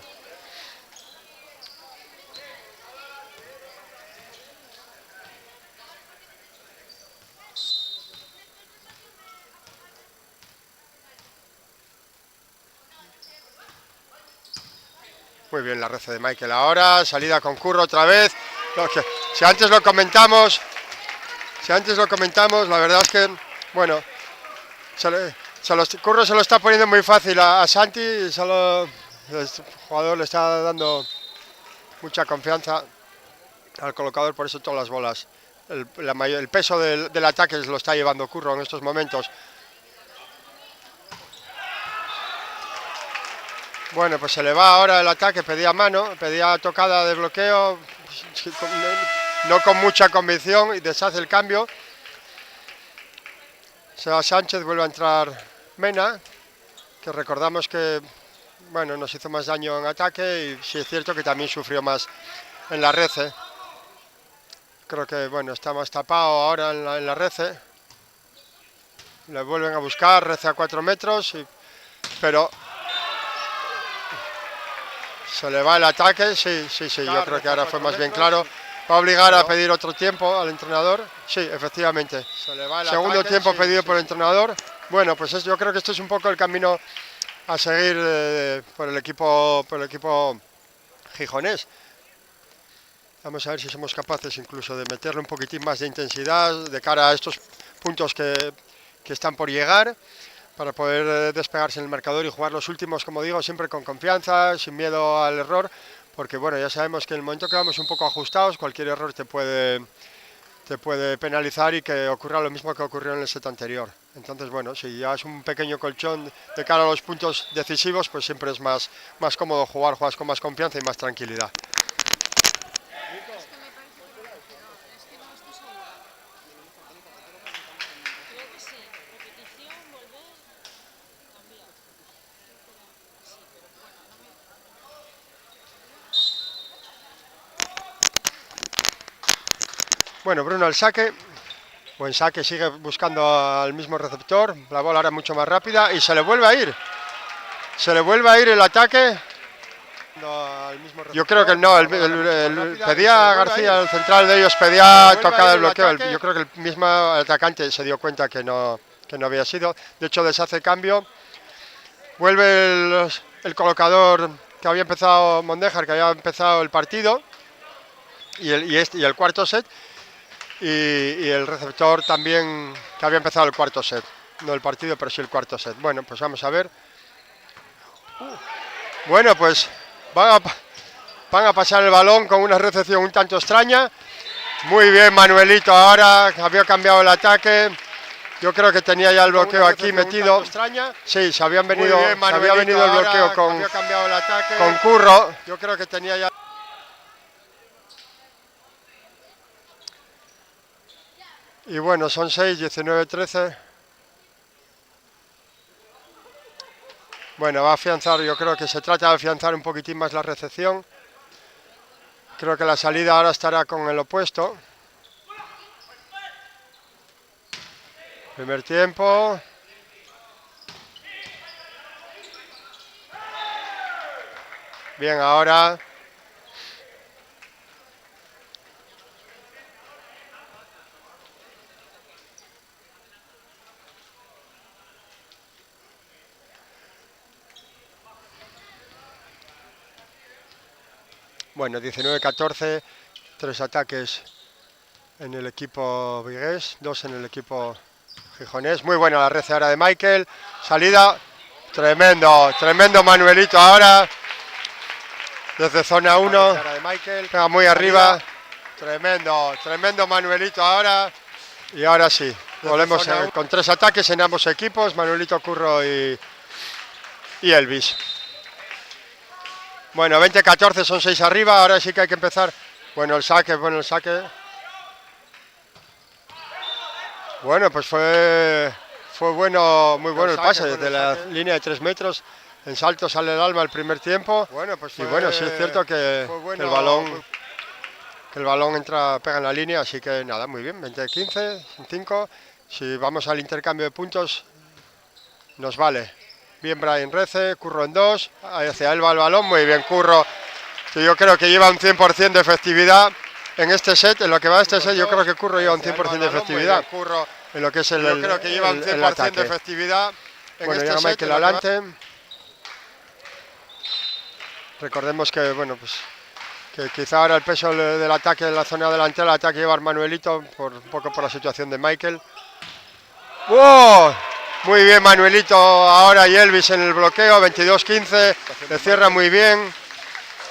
Muy bien la reza de Michael ahora, salida con Curro otra vez. Si antes lo comentamos, la verdad es que, bueno, Curro se lo está poniendo muy fácil a Santi, y el jugador le está dando mucha confianza al colocador, por eso todas las bolas. El peso del ataque lo está llevando Curro en estos momentos. Bueno, pues se le va ahora el ataque, pedía mano, pedía tocada de bloqueo, no con mucha convicción, y deshace el cambio. Se va Sánchez, vuelve a entrar Mena, que recordamos que, bueno, nos hizo más daño en ataque, y sí es cierto que también sufrió más en la red. Creo que, bueno, está más tapado ahora en la red. Le vuelven a buscar, red a 4 metros, pero se le va el ataque, sí, yo creo que ahora fue más bien claro. Va a obligar a pedir otro tiempo al entrenador. Sí, efectivamente. Segundo tiempo pedido por el entrenador. Bueno, pues yo creo que esto es un poco el camino a seguir por el equipo gijonés. Vamos a ver si somos capaces incluso de meterle un poquitín más de intensidad de cara a estos puntos que están por llegar, para poder despegarse en el marcador y jugar los últimos, como digo, siempre con confianza, sin miedo al error, porque bueno, ya sabemos que en el momento que vamos un poco ajustados, cualquier error te puede penalizar, y que ocurra lo mismo que ocurrió en el set anterior. Entonces, bueno, si ya es un pequeño colchón de cara a los puntos decisivos, pues siempre es más cómodo juegas con más confianza y más tranquilidad. Bueno, Bruno al saque, buen saque, sigue buscando al mismo receptor, la bola ahora mucho más rápida, y se le vuelve a ir el ataque. Yo creo que no, pedía García, el central de ellos, pedía tocada el bloqueo. Yo creo que el mismo atacante se dio cuenta que no había sido, de hecho deshace cambio, vuelve el colocador que había empezado Mondejar, que había empezado el partido, y el cuarto set. Y el receptor también, que había empezado el cuarto set, no el partido, pero sí el cuarto set. Bueno, pues vamos a ver. Bueno, pues van a pasar el balón con una recepción un tanto extraña. Muy bien Manuelito ahora, había cambiado el ataque. Yo creo que tenía ya el bloqueo aquí metido. Sí, se había venido el bloqueo con Curro. Yo creo que tenía ya... Y bueno, son 6, 19, 13. Bueno, va a afianzar, yo creo que se trata de afianzar un poquitín más la recepción. Creo que la salida ahora estará con el opuesto. Primer tiempo. Bien, ahora... Bueno, 19-14, 3 ataques en el equipo vigués, 2 en el equipo gijonés. Muy buena la red ahora de Michael. Salida, tremendo Manuelito ahora. Desde zona 1, pega muy arriba. Tremendo Manuelito ahora. Y ahora sí, volvemos con 3 ataques en ambos equipos, Manuelito, Curro y Elvis. Bueno, 20-14, son 6 arriba, ahora sí que hay que empezar. Bueno, el saque. Bueno, pues fue bueno, muy bueno el pase desde la línea de 3 metros. En salto sale el alma el primer tiempo. Bueno, pues y bueno, sí es cierto que el balón entra, pega en la línea, así que nada, muy bien, 20-15, 5. Si vamos al intercambio de puntos, nos vale. Bien Brian Rece, Curro en 2, hacia él va el balón, muy bien Curro, que yo creo que lleva un 100% de efectividad en este set, en lo que va este set, yo creo que Curro lleva un 100% de efectividad en lo que es el ataque. Yo creo que lleva un 100% de efectividad en este set. Michael adelante. Recordemos que, bueno, pues que quizá ahora el peso del ataque en la zona delantera, el ataque lleva a Manuelito, un poco por la situación de Michael. ¡Wow! Muy bien Manuelito ahora y Elvis en el bloqueo, 22-15, le cierra muy bien.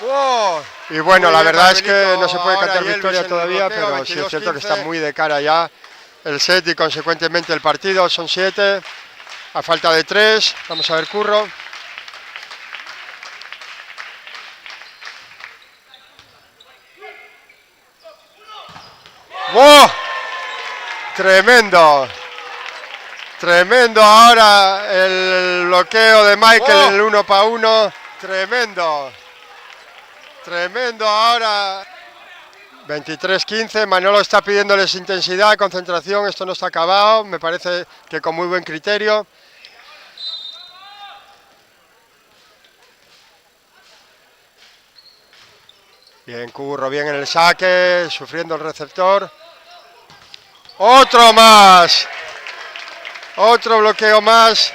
¡Wow! Y bueno, la verdad es que no se puede cantar victoria todavía, pero sí es cierto que está muy de cara ya el set y consecuentemente el partido. Son 7, a falta de 3, vamos a ver Curro. ¡Wow! Tremendo. Tremendo ahora el bloqueo de Michael en el 1 para 1. Tremendo. Tremendo ahora. 23-15. Manolo está pidiéndoles intensidad, concentración. Esto no está acabado. Me parece que con muy buen criterio. Bien Curro, bien en el saque, sufriendo el receptor. Otro más. Otro bloqueo más.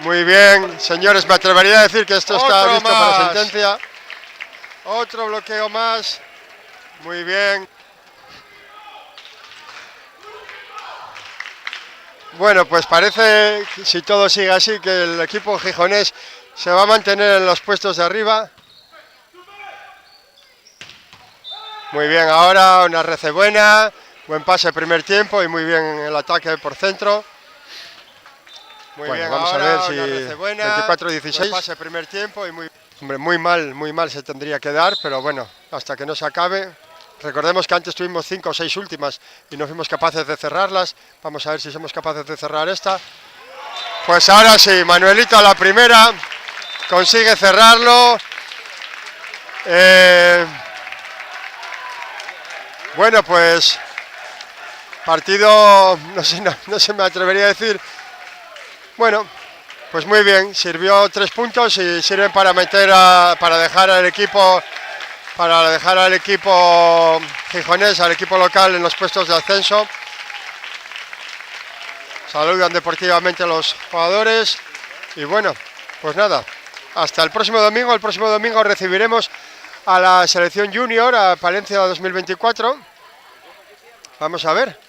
Muy bien, señores, me atrevería a decir que esto está listo para sentencia. Otro bloqueo más. Muy bien. Bueno, pues parece, si todo sigue así, que el equipo gijonés se va a mantener en los puestos de arriba. Muy bien, ahora una rece buena. Buen pase primer tiempo y muy bien el ataque por centro. Muy bien, vamos a ver si 24-16. Pase primer tiempo y hombre, muy mal se tendría que dar, pero bueno, hasta que no se acabe. Recordemos que antes tuvimos 5 o 6 últimas y no fuimos capaces de cerrarlas. Vamos a ver si somos capaces de cerrar esta. Pues ahora sí, Manuelito a la primera consigue cerrarlo. Bueno, pues partido, no se me atrevería a decir. Bueno, pues muy bien, sirvió 3 puntos y sirven para dejar al equipo gijonés, al equipo local en los puestos de ascenso. Saludan deportivamente a los jugadores y bueno, pues nada, hasta el próximo domingo. El próximo domingo recibiremos a la selección junior, a Palencia 2024. Vamos a ver.